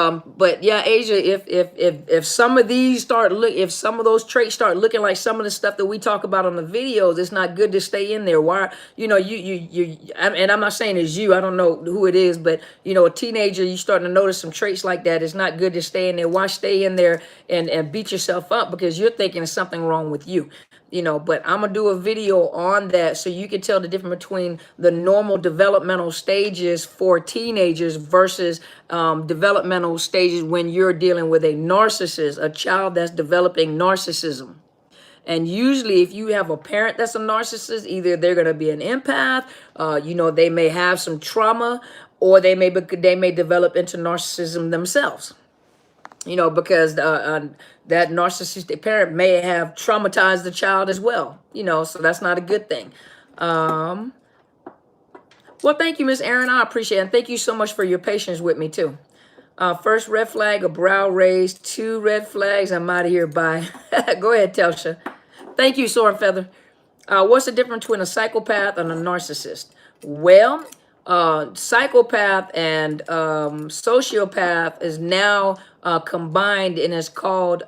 [SPEAKER 1] yeah, Asia, if some of these start look, if some of those traits start looking like some of the stuff that we talk about on the videos, it's not good to stay in there. Why, and I'm not saying it's you, I don't know who it is, but a teenager, you starting to notice some traits like that. It's not good to stay in there. Why stay in there and beat yourself up because you're thinking there's something wrong with you? But I'm gonna do a video on that so you can tell the difference between the normal developmental stages for teenagers versus developmental stages when you're dealing with a narcissist, a child that's developing narcissism. And usually, if you have a parent that's a narcissist, either they're going to be an empath, they may have some trauma, or they may develop into narcissism themselves. Because that narcissistic parent may have traumatized the child as well. So that's not a good thing. Well, thank you, Miss Erin. I appreciate it. And thank you so much for your patience with me, too. First red flag, a brow raised. 2 red flags. I'm out of here. Bye. Go ahead, Telsha. Thank you, Soren Feather. What's the difference between a psychopath and a narcissist? Well, psychopath and sociopath is now combined and is called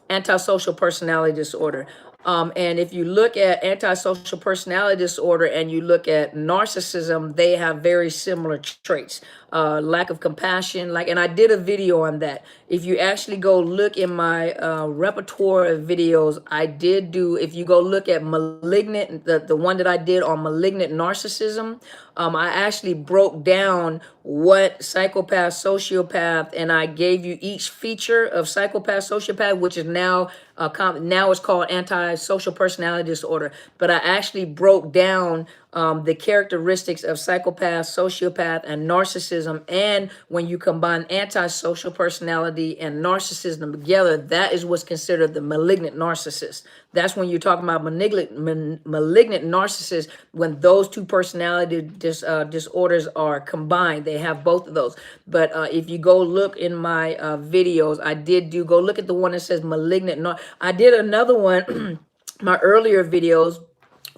[SPEAKER 1] antisocial personality disorder. And if you look at antisocial personality disorder and you look at narcissism, they have very similar traits. Lack of compassion, and I did a video on that. If you actually go look in my repertoire of videos, I did do, if you go look at malignant, the one that I did on malignant narcissism, I actually broke down what psychopath, sociopath, and I gave you each feature of psychopath, sociopath, which is now it's called antisocial personality disorder. But I actually broke down the characteristics of psychopath, sociopath, and narcissism. And when you combine antisocial personality and narcissism together, that is what's considered the malignant narcissist. That's when you're talking about malignant narcissist, when those two personality disorders are combined. They have both of those. But if you go look in my videos, I did go look at the one that says malignant. I did another one, my earlier videos,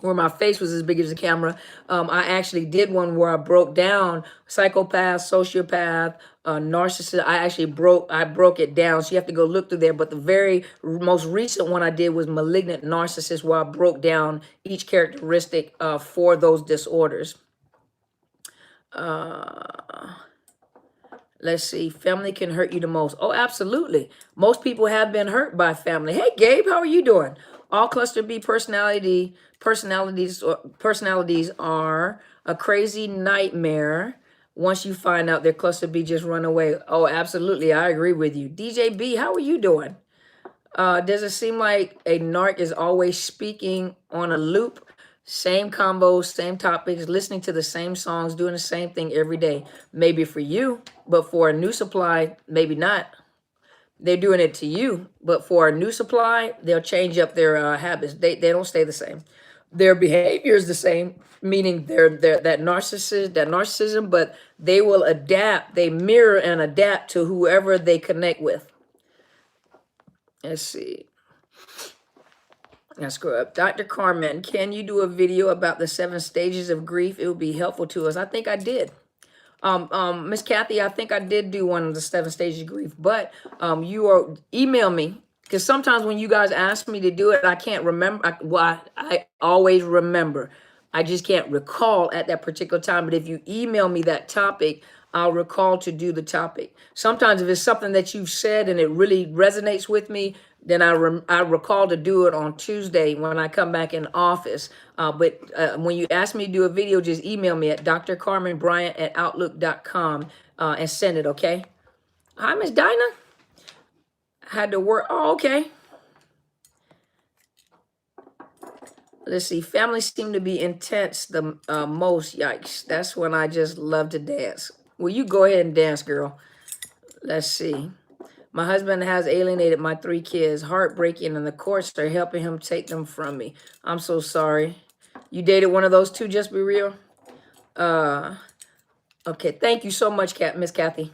[SPEAKER 1] where my face was as big as the camera. I actually did one where I broke down psychopath, sociopath, narcissist. I broke it down. So you have to go look through there. But the very most recent one I did was malignant narcissist, where I broke down each characteristic for those disorders. Let's see. Family can hurt you the most. Oh, absolutely. Most people have been hurt by family. Hey, Gabe, how are you doing? All cluster B personalities are a crazy nightmare. Once you find out they're cluster B, just run away. Oh, absolutely. I agree with you. DJ B, how are you doing? Does it seem like a narc is always speaking on a loop? Same combos, same topics, listening to the same songs, doing the same thing every day. Maybe for you, but for a new supply, maybe not. They're doing it to you, but for a new supply, they'll change up their habits. They don't stay the same. Their behavior is the same, meaning they're that narcissism, but they will adapt. They mirror and adapt to whoever they connect with. Let's see. Let's go up. Dr. Carmen, can you do a video about the 7 stages of grief? It would be helpful to us. I think I did. Miss Kathy, I think I did do one of the 7 stages of grief, but email me, because sometimes when you guys ask me to do it, I can't remember. I always remember. I just can't recall at that particular time. But if you email me that topic, I'll recall to do the topic. Sometimes if it's something that you've said and it really resonates with me, then I recall to do it on Tuesday when I come back in office. But when you ask me to do a video, just email me at drcarmenbryant@outlook.com and send it, okay? Hi, Miss Dinah. Had to work. Oh, okay. Let's see. Families seem to be intense the most. Yikes. That's when I just love to dance. Well, you go ahead and dance, girl. Let's see. My husband has alienated my 3 kids. Heartbreaking, and the courts are helping him take them from me. I'm so sorry. You dated one of those 2, just be real? Okay, thank you so much, Miss Kathy.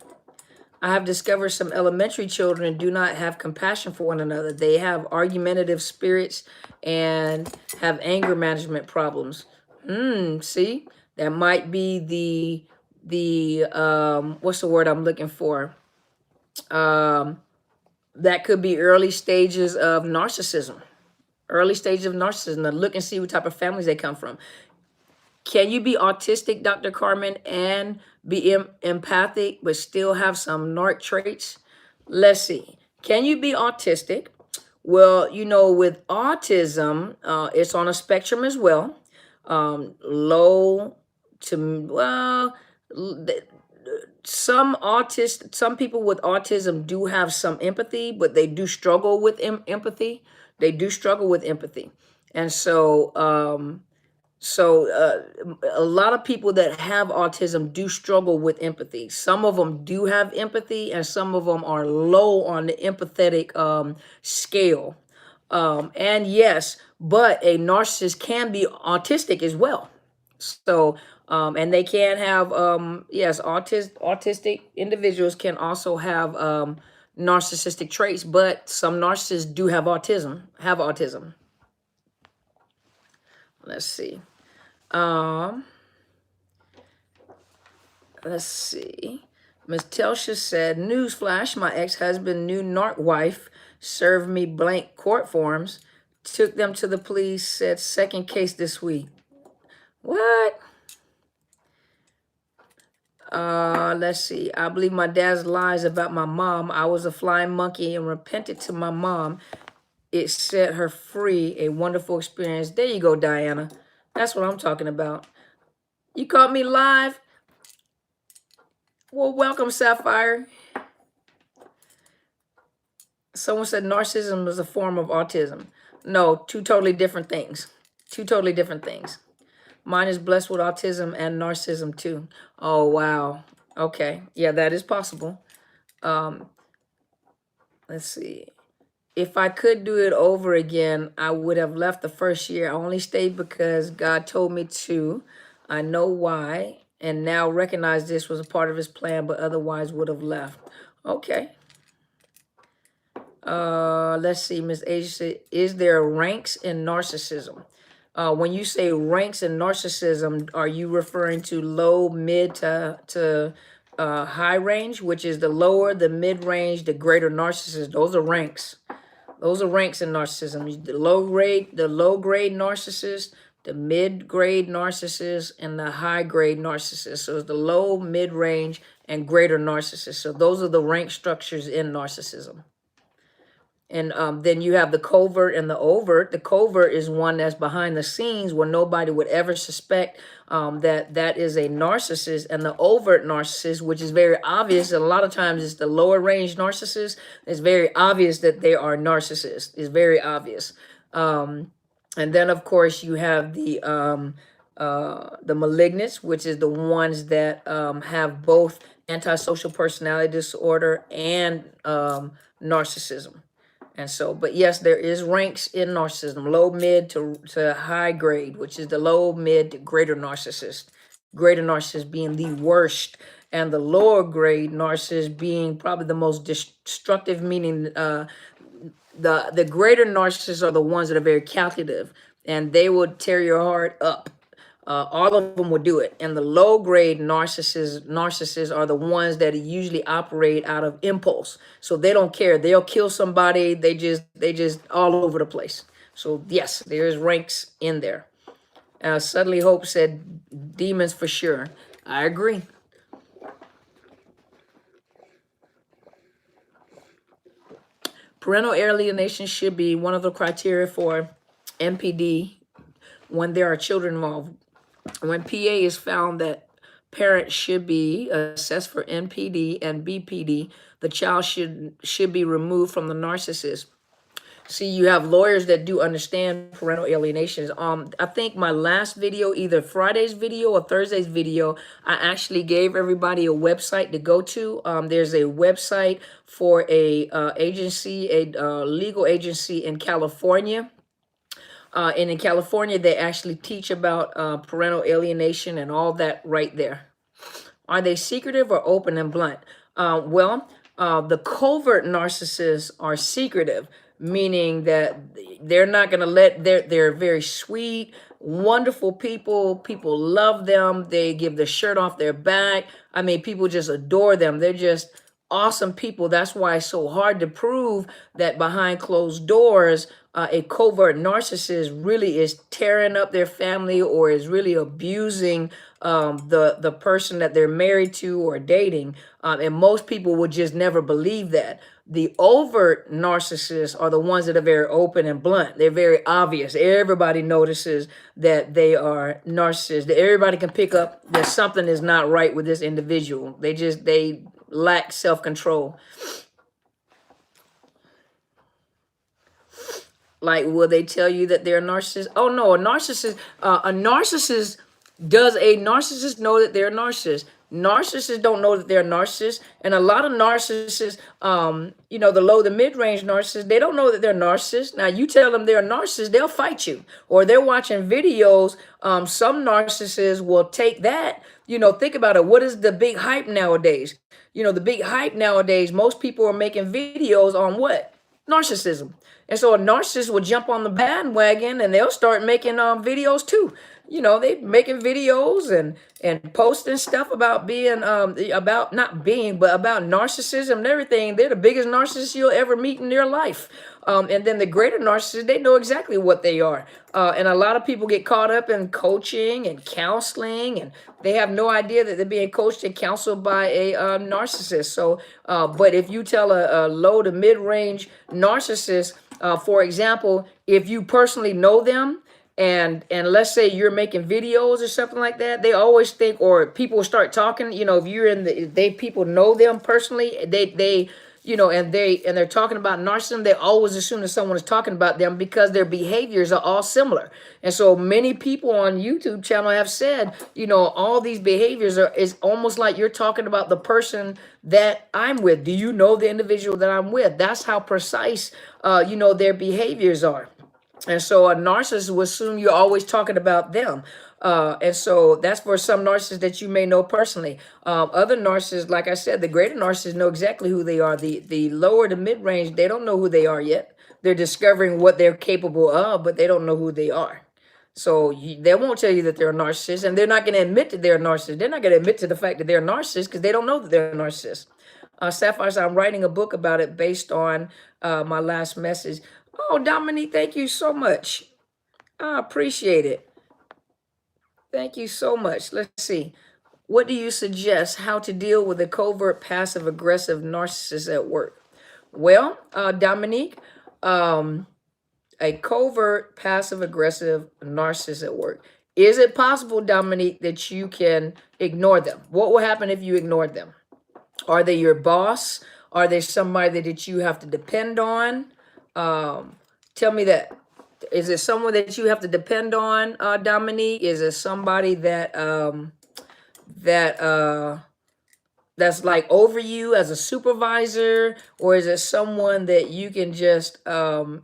[SPEAKER 1] I have discovered some elementary children do not have compassion for one another. They have argumentative spirits and have anger management problems. See, that might be what's the word I'm looking for? That could be early stages of narcissism. Early stages of narcissism. Now look and see what type of families they come from. Can you be autistic, Dr. Carmen, and be empathic, but still have some narc traits? Let's see. Can you be autistic? Well, with autism, it's on a spectrum as well. Low to, well, some people with autism do have some empathy, but they do struggle with empathy. They do struggle with empathy. And a lot of people that have autism do struggle with empathy. Some of them do have empathy, and some of them are low on the empathetic scale. And yes, but a narcissist can be autistic as well. So, and they can have, yes, autistic individuals can also have narcissistic traits, but some narcissists do have autism. Let's see. Let's see. Miss Telsha said, newsflash, my ex-husband, new narc wife, served me blank court forms, took them to the police, said second case this week. What? Let's see. I believe my dad's lies about my mom. I was a flying monkey and repented to my mom. It set her free. A wonderful experience. There you go, Diana. That's what I'm talking about. You caught me live? Well, welcome, Sapphire. Someone said narcissism is a form of autism. No, two totally different things. Two totally different things. Mine is blessed with autism and narcissism too. Oh, wow. Okay. Yeah, that is possible. Let's see. If I could do it over again, I would have left the first year. I only stayed because God told me to. I know why, and now recognize this was a part of his plan, but otherwise would have left. Okay. Let's see, Miss Asia, is there ranks in narcissism? When you say ranks in narcissism, are you referring to low, mid to high range, which is the lower, the mid range, the greater narcissist? Those are ranks. Those are ranks in narcissism. The low grade narcissist, the mid grade narcissist, and the high grade narcissist. So it's the low, mid range, and greater narcissist. So those are the rank structures in narcissism. And then you have the covert and the overt. The covert is one that's behind the scenes where nobody would ever suspect that is a narcissist. And the overt narcissist, which is very obvious, and a lot of times it's the lower range narcissist, it's very obvious that they are narcissists. It's very obvious. And then, of course, you have the malignants, which is the ones that have both antisocial personality disorder and narcissism. And so, but yes, there is ranks in narcissism, low, mid to high grade, which is the low, mid to greater narcissist. Greater narcissist being the worst, and the lower grade narcissist being probably the most destructive, meaning the greater narcissists are the ones that are very calculative, and they would tear your heart up. All of them would do it. And the low grade narcissists are the ones that usually operate out of impulse. So they don't care. They'll kill somebody. They just all over the place. So yes, there's ranks in there. Suddenly Hope said demons for sure. I agree. Parental alienation should be one of the criteria for MPD when there are children involved. When PA is found that parents should be assessed for NPD and BPD, the child should be removed from the narcissist. See, you have lawyers that do understand parental alienations. I think my last video, either Friday's video or Thursday's video, I actually gave everybody a website to go to. There's a website for a legal agency in California. And in California, they actually teach about parental alienation and all that right there. Are they secretive or open and blunt? The covert narcissists are secretive, meaning that they're not going to they're very sweet. wonderful people. People love them. They give the shirt off their back. I mean, people just adore them. They're just awesome people. That's why it's so hard to prove that behind closed doors, a covert narcissist really is tearing up their family or is really abusing the person that they're married to or dating. And most people would just never believe that. The overt narcissists are the ones that are very open and blunt. They're very obvious. Everybody notices that they are narcissists. Everybody can pick up that something is not right with this individual. They lack self-control. Like, will they tell you that they're a narcissist? Oh no, a narcissist, does a narcissist know that they're a narcissist? Narcissists don't know that they're a narcissist. And a lot of narcissists, the low, the mid-range narcissists, they don't know that they're narcissists. Now, you tell them they're a narcissist, they'll fight you. Or they're watching videos. Some narcissists will take that. Think about it. What is the big hype nowadays? The big hype nowadays, most people are making videos on what? Narcissism. And so a narcissist will jump on the bandwagon and they'll start making videos too. They making videos and posting stuff about being about not being, but about narcissism and everything. They're the biggest narcissists you'll ever meet in your life. And then the greater narcissists, they know exactly what they are. And a lot of people get caught up in coaching and counseling, and they have no idea that they're being coached and counseled by a narcissist. So, but if you tell a low to mid-range narcissist, for example, if you personally know them, and let's say you're making videos or something like that, they always think, or people start talking, if you're in people know them personally, and they're talking about narcissism, they always assume that someone is talking about them because their behaviors are all similar. And so many people on YouTube channel have said, all these behaviors is almost like you're talking about the person that I'm with. Do you know the individual that I'm with? That's how precise, their behaviors are. And so a narcissist will assume you're always talking about them. And so that's for some narcissists that you may know personally. Other narcissists, like I said, the greater narcissists know exactly who they are. The lower to mid-range, they don't know who they are yet. They're discovering what they're capable of, but they don't know who they are. So they won't tell you that they're a narcissist, and they're not going to admit that they're a narcissist. They're not going to admit to the fact that they're a narcissist because they don't know that they're a narcissist. Sapphire said, I'm writing a book about it based on my last message. Oh, Dominique, thank you so much. I appreciate it. Thank you so much. Let's see. What do you suggest how to deal with a covert passive-aggressive narcissist at work? Well, Dominique, a covert passive-aggressive narcissist at work. Is it possible, Dominique, that you can ignore them? What will happen if you ignored them? Are they your boss? Are they somebody that you have to depend on? Tell me that. Is it someone that you have to depend on, Dominique? Is it somebody that's like over you as a supervisor, or is it someone that you can just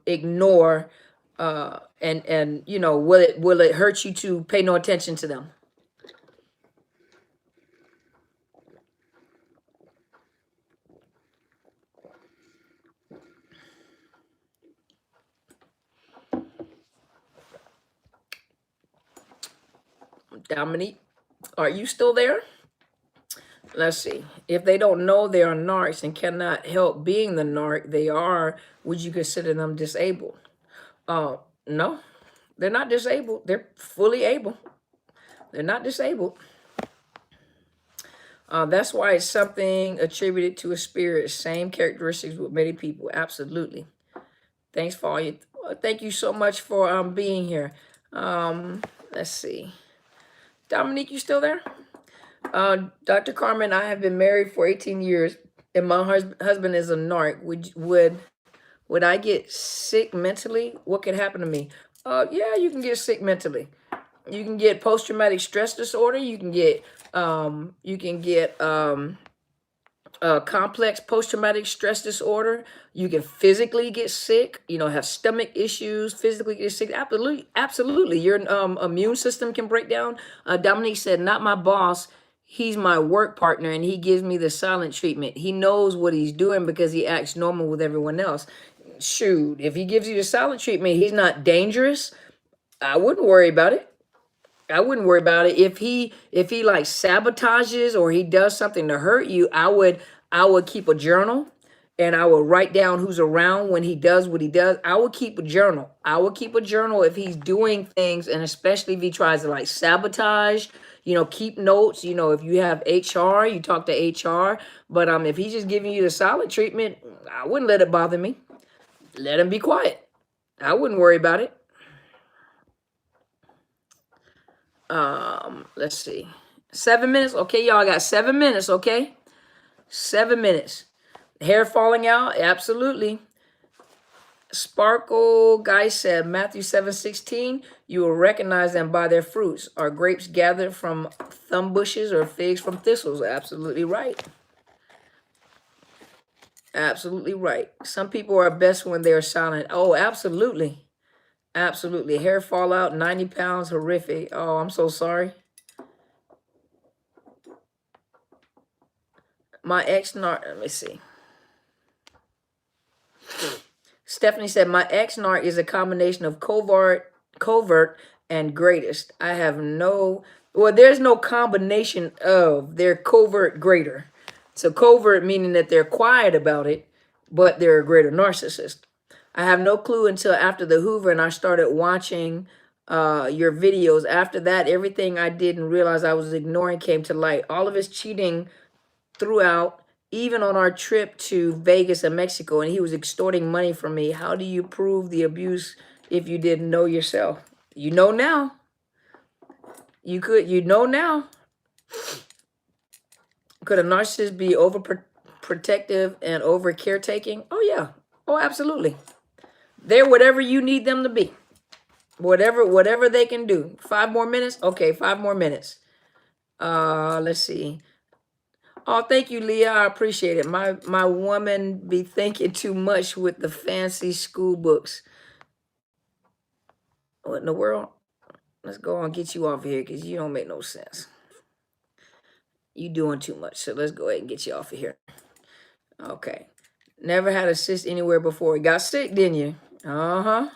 [SPEAKER 1] ignore? And will it hurt you to pay no attention to them? Dominique, are you still there? Let's see. If they don't know they are narcs and cannot help being the narc they are, would you consider them disabled? No, they're not disabled. They're fully able. They're not disabled. That's why it's something attributed to a spirit. Same characteristics with many people. Absolutely. Thanks for all you. Thank you so much for being here. Let's see. Dominique, you still there? Dr. Carmen, I have been married for 18 years, and my husband is a narc. Would I get sick mentally? What could happen to me? Yeah, you can get sick mentally. You can get post-traumatic stress disorder. You can get complex post-traumatic stress disorder. You can physically get sick, have stomach issues, physically get sick. Absolutely. Your immune system can break down. Dominique said, not my boss. He's my work partner, and he gives me the silent treatment. He knows what he's doing because he acts normal with everyone else. Shoot, if he gives you the silent treatment, he's not dangerous. I wouldn't worry about it. I wouldn't worry about it. If he like sabotages or he does something to hurt you, I would keep a journal and I would write down who's around when he does what he does. I would keep a journal. I would keep a journal if he's doing things, and especially if he tries to like sabotage, keep notes. If you have HR, you talk to HR. But if he's just giving you the silent treatment, I wouldn't let it bother me. Let him be quiet. I wouldn't worry about it. Let's see. 7 minutes. Okay, y'all got 7 minutes, okay? 7 minutes. Hair falling out? Absolutely. Sparkle guy said Matthew 7:16, you will recognize them by their fruits. Are grapes gathered from thumb bushes or figs from thistles? Absolutely right. Absolutely right. Some people are best when they're silent. Oh, absolutely. Absolutely. Hair fall out, 90 pounds, horrific. Oh, I'm so sorry. My let me see. Stephanie said, my ex-narc is a combination of covert and greatest. I have there's no combination of. They're covert greater. So covert meaning that they're quiet about it, but they're a greater narcissist. I have no clue until after the Hoover and I started watching your videos. After that, everything I didn't realize I was ignoring came to light. All of his cheating throughout, even on our trip to Vegas and Mexico, and he was extorting money from me. How do you prove the abuse if you didn't know yourself? You know now. You know now. Could a narcissist be overprotective and over caretaking? Oh, yeah. Oh, absolutely. They're whatever you need them to be. Whatever they can do. 5 more minutes? Okay, 5 more minutes. Let's see. Oh, thank you, Leah. I appreciate it. My woman be thinking too much with the fancy school books. What in the world? Let's go and get you off here because you don't make no sense. You doing too much. So let's go ahead and get you off of here. Okay. Never had a cyst anywhere before. You got sick, didn't you? Uh-huh.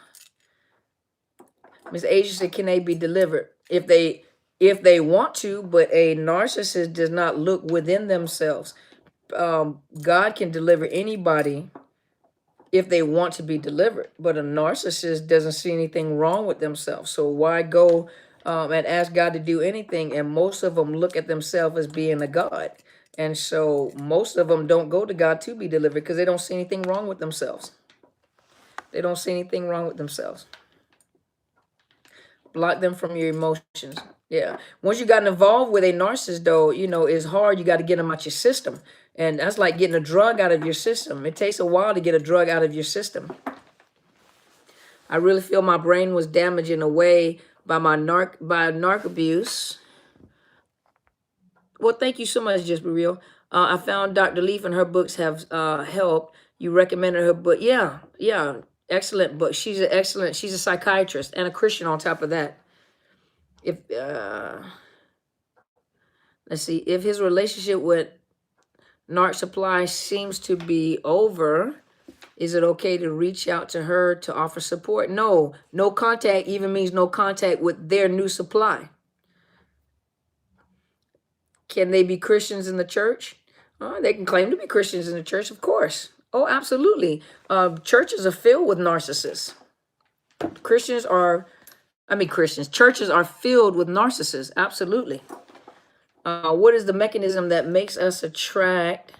[SPEAKER 1] Miss Asia said, can they be delivered? If they want to, but a narcissist does not look within themselves. God can deliver anybody if they want to be delivered, but a narcissist doesn't see anything wrong with themselves. So why go and ask God to do anything? And most of them look at themselves as being a God. And so most of them don't go to God to be delivered because they don't see anything wrong with themselves. They don't see anything wrong with themselves. Block them from your emotions. Yeah. Once you got involved with a narcissist, though, it's hard. You got to get them out your system. And that's like getting a drug out of your system. It takes a while to get a drug out of your system. I really feel my brain was damaged in a way by narc abuse. Well, thank you so much, Just Be Real. I found Dr. Leaf and her books have helped. You recommended her book. Yeah. Excellent book. She's a psychiatrist and a Christian on top of that. Let's see, if his relationship with Narc Supply seems to be over, is it okay to reach out to her to offer support? No contact even means no contact with their new supply. Can they be Christians in the church? They can claim to be Christians in the church, of course. Oh, absolutely. Churches are filled with narcissists. Churches are filled with narcissists. Absolutely. What is the mechanism that makes us attract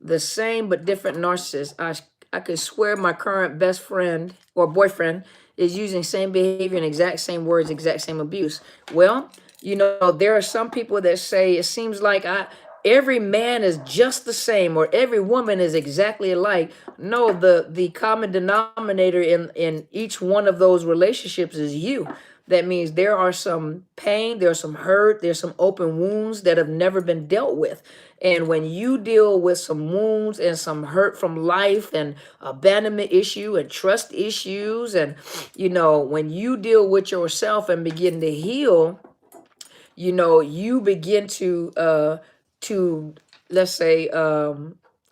[SPEAKER 1] the same but different narcissists? I could swear my current best friend or boyfriend is using same behavior and exact same words, exact same abuse. Well, there are some people that say it seems like every man is just the same or every woman is exactly alike. No, the common denominator in each one of those relationships is you. That means there are some pain, there's some hurt, there's some open wounds that have never been dealt with. And when you deal with some wounds and some hurt from life and abandonment issue and trust issues, and, when you deal with yourself and begin to heal, you begin to let's say,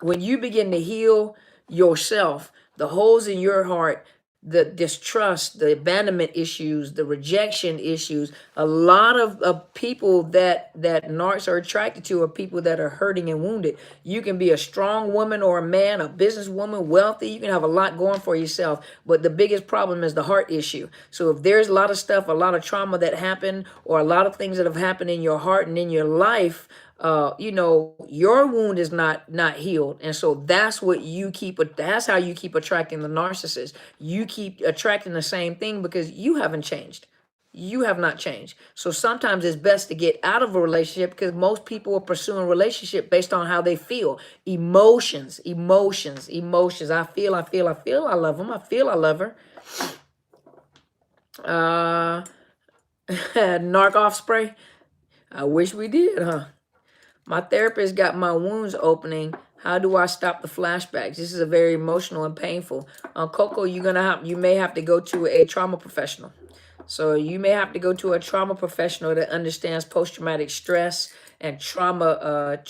[SPEAKER 1] when you begin to heal yourself, the holes in your heart the distrust, the abandonment issues, the rejection issues. A lot of people that narcs are attracted to are people that are hurting and wounded. You can be a strong woman or a man, a businesswoman, wealthy. You can have a lot going for yourself, but the biggest problem is the heart issue. So if there's a lot of stuff, a lot of trauma that happened, or a lot of things that have happened in your heart and in your life, you know, your wound is not healed, and so that's what you keep. That's how you keep attracting the narcissist. You keep attracting the same thing because you haven't changed. You have not changed. So sometimes it's best to get out of a relationship, because most people are pursuing a relationship based on how they feel. Emotions, emotions, emotions. I feel I love him. I feel I love her. Narc off spray. I wish we did, huh? My therapist got my wounds opening. How do I stop the flashbacks? This is a very emotional and painful. Coco, you may have to go to a trauma professional. So you may have to go to a trauma professional that understands post-traumatic stress and trauma.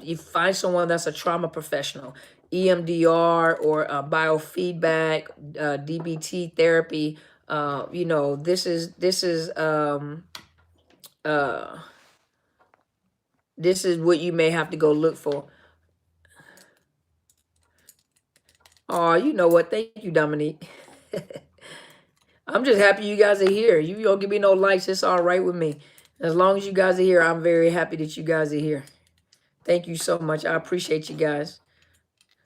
[SPEAKER 1] You find someone that's a trauma professional, EMDR or biofeedback, DBT therapy. You know, this is what you may have to go look for. Oh, you know what? Thank you, Dominique. I'm just happy you guys are here. You don't give me no likes. It's all right with me. As long as you guys are here, I'm very happy that you guys are here. Thank you so much. I appreciate you guys.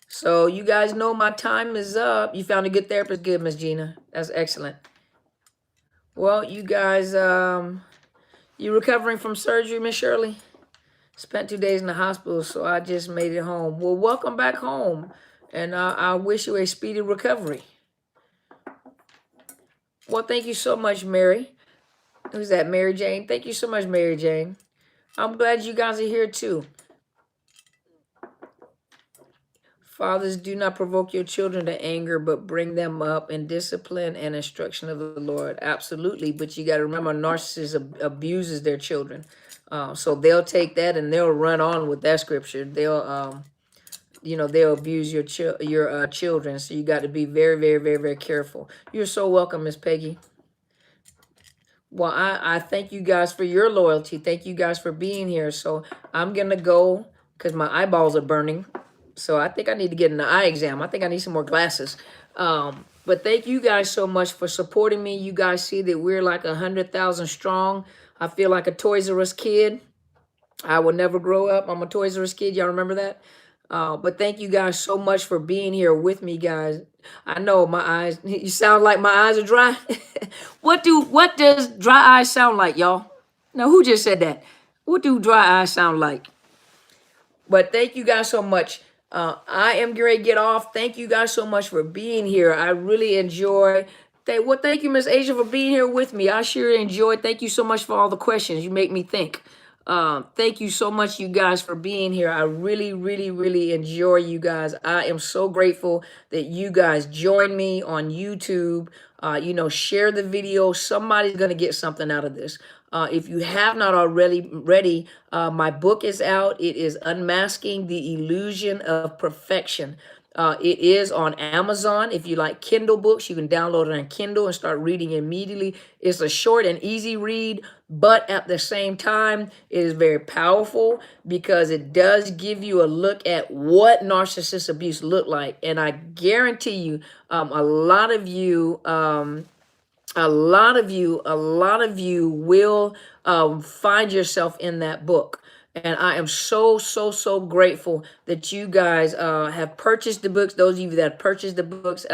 [SPEAKER 1] So you guys know my time is up. You found a good therapist. Good, Miss Gina. That's excellent. Well, you guys, you recovering from surgery, Miss Shirley? Spent 2 days in the hospital, so I just made it home. Well, welcome back home, and I wish you a speedy recovery. Well, thank you so much, Mary. Who's that, Mary Jane? Thank you so much, Mary Jane. I'm glad you guys are here too. Fathers, do not provoke your children to anger, but bring them up in discipline and instruction of the Lord. Absolutely, but you got to remember, narcissists abuses their children. So they'll take that and they'll run on with that scripture. They'll, they'll abuse your children. So you got to be very, very, very, very careful. You're so welcome, Miss Peggy. Well, I thank you guys for your loyalty. Thank you guys for being here. So I'm going to go because my eyeballs are burning. So I think I need to get an eye exam. I think I need some more glasses. But thank you guys so much for supporting me. You guys see that we're like 100,000 strong. I feel like a Toys R Us kid. I will never grow up. I'm a Toys R Us kid. Y'all remember that? But thank you guys so much for being here with me, guys. I know my eyes, you sound like my eyes are dry. What does dry eyes sound like, y'all? Now, who just said that? What do dry eyes sound like? But thank you guys so much. I am ready to get off. Thank you guys so much for being here. I really enjoy. Thank you, Miss Asia, for being here with me. I sure enjoyed. Thank you so much for all the questions. You make me think. Thank you so much, you guys, for being here. I really, really, really enjoy you guys. I am so grateful that you guys join me on YouTube. Share the video. Somebody's going to get something out of this. If you have not already, my book is out. It is Unmasking the Illusion of Perfection. It is on Amazon. If you like Kindle books, you can download it on Kindle and start reading immediately. It's a short and easy read, but at the same time, it is very powerful because it does give you a look at what narcissist abuse look like. And I guarantee you, a lot of you will find yourself in that book. And I am so grateful that you guys have purchased the books. Those of you that have purchased the books.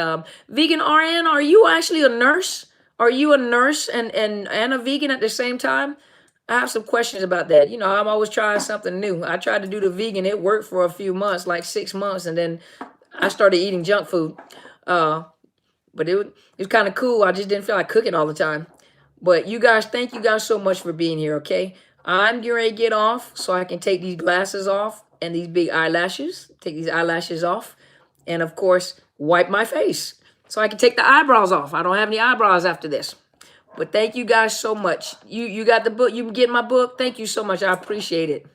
[SPEAKER 1] Vegan RN, are you actually a nurse? Are you a nurse and a vegan at the same time? I have some questions about that. You know, I'm always trying something new. I tried to do the vegan. It worked for a few months, like 6 months. And then I started eating junk food. But it was kind of cool. I just didn't feel like cooking all the time. But you guys, thank you guys so much for being here, okay? I'm getting ready to get off so I can take these glasses off and these big eyelashes. Take these eyelashes off. And, of course, wipe my face so I can take the eyebrows off. I don't have any eyebrows after this. But thank you guys so much. You got the book. You get my book. Thank you so much. I appreciate it.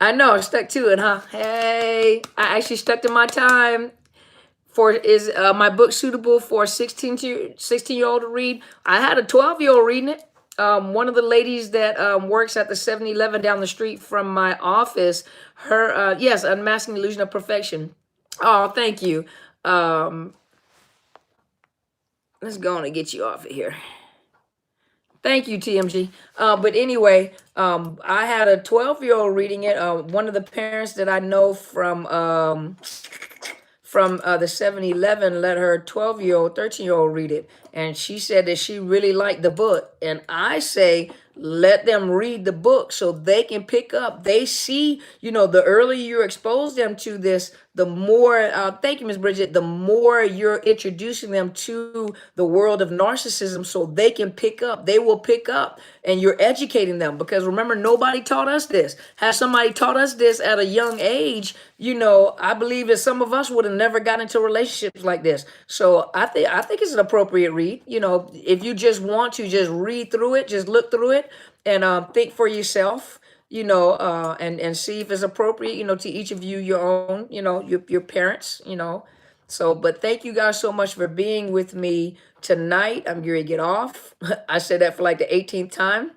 [SPEAKER 1] I know. I stuck to it, huh? Hey, I actually stuck to my time. Is my book suitable for a 16-year-old to read? I had a 12-year-old reading it. One of the ladies that works at the 7-Eleven down the street from my office, her, yes, Unmasking the Illusion of Perfection. Oh, thank you. Let's go on and get you off of here. Thank you, TMG. But anyway, I had a 12-year-old reading it. One of the parents that I know from the 7-Eleven let her 12-year-old, 13-year-old read it. And she said that she really liked the book. And I say, let them read the book so they can pick up. They see, the earlier you expose them to this, the more, thank you, Ms. Bridget, the more you're introducing them to the world of narcissism so they can pick up. They will pick up, and you're educating them. Because remember, nobody taught us this. Had somebody taught us this at a young age, I believe that some of us would have never got into relationships like this. So I think it's an appropriate read. If you just want to just read through it, just look through it and think for yourself, and see if it's appropriate, to each of you, your own, your parents, So, but thank you guys so much for being with me tonight. I'm going to get off. I said that for like the 18th time.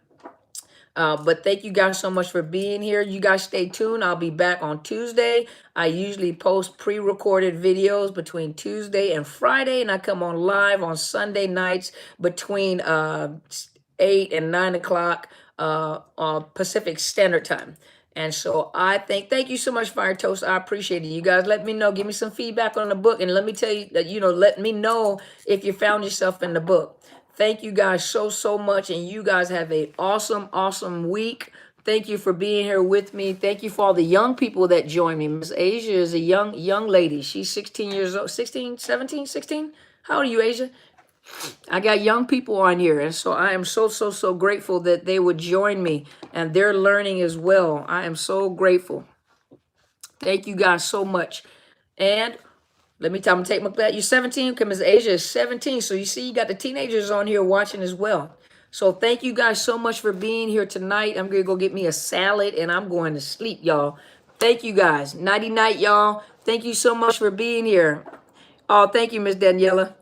[SPEAKER 1] But thank you guys so much for being here. You guys stay tuned. I'll be back on Tuesday. I usually post pre-recorded videos between Tuesday and Friday, and I come on live on Sunday nights between 8 and 9 o'clock on Pacific Standard Time. And so thank you so much, Fire Toast. I appreciate it. You guys let me know, give me some feedback on the book, and let me tell you that, let me know if you found yourself in the book. Thank you guys so much, and you guys have an awesome week. Thank you for being here with me. Thank you for all the young people that join me. Miss Asia is a young lady. She's 16 years old, 16, 17, 16. How old are you, Asia? I got young people on here, and so I am so grateful that they would join me, and they're learning as well. I am so grateful. Thank you guys so much. And I'm gonna take my class. You're 17, because Ms. Asia is 17. So you see, you got the teenagers on here watching as well. So thank you guys so much for being here tonight. I'm gonna go get me a salad and I'm going to sleep, y'all. Thank you guys. Nighty night, y'all. Thank you so much for being here. Oh, thank you, Miss Daniela.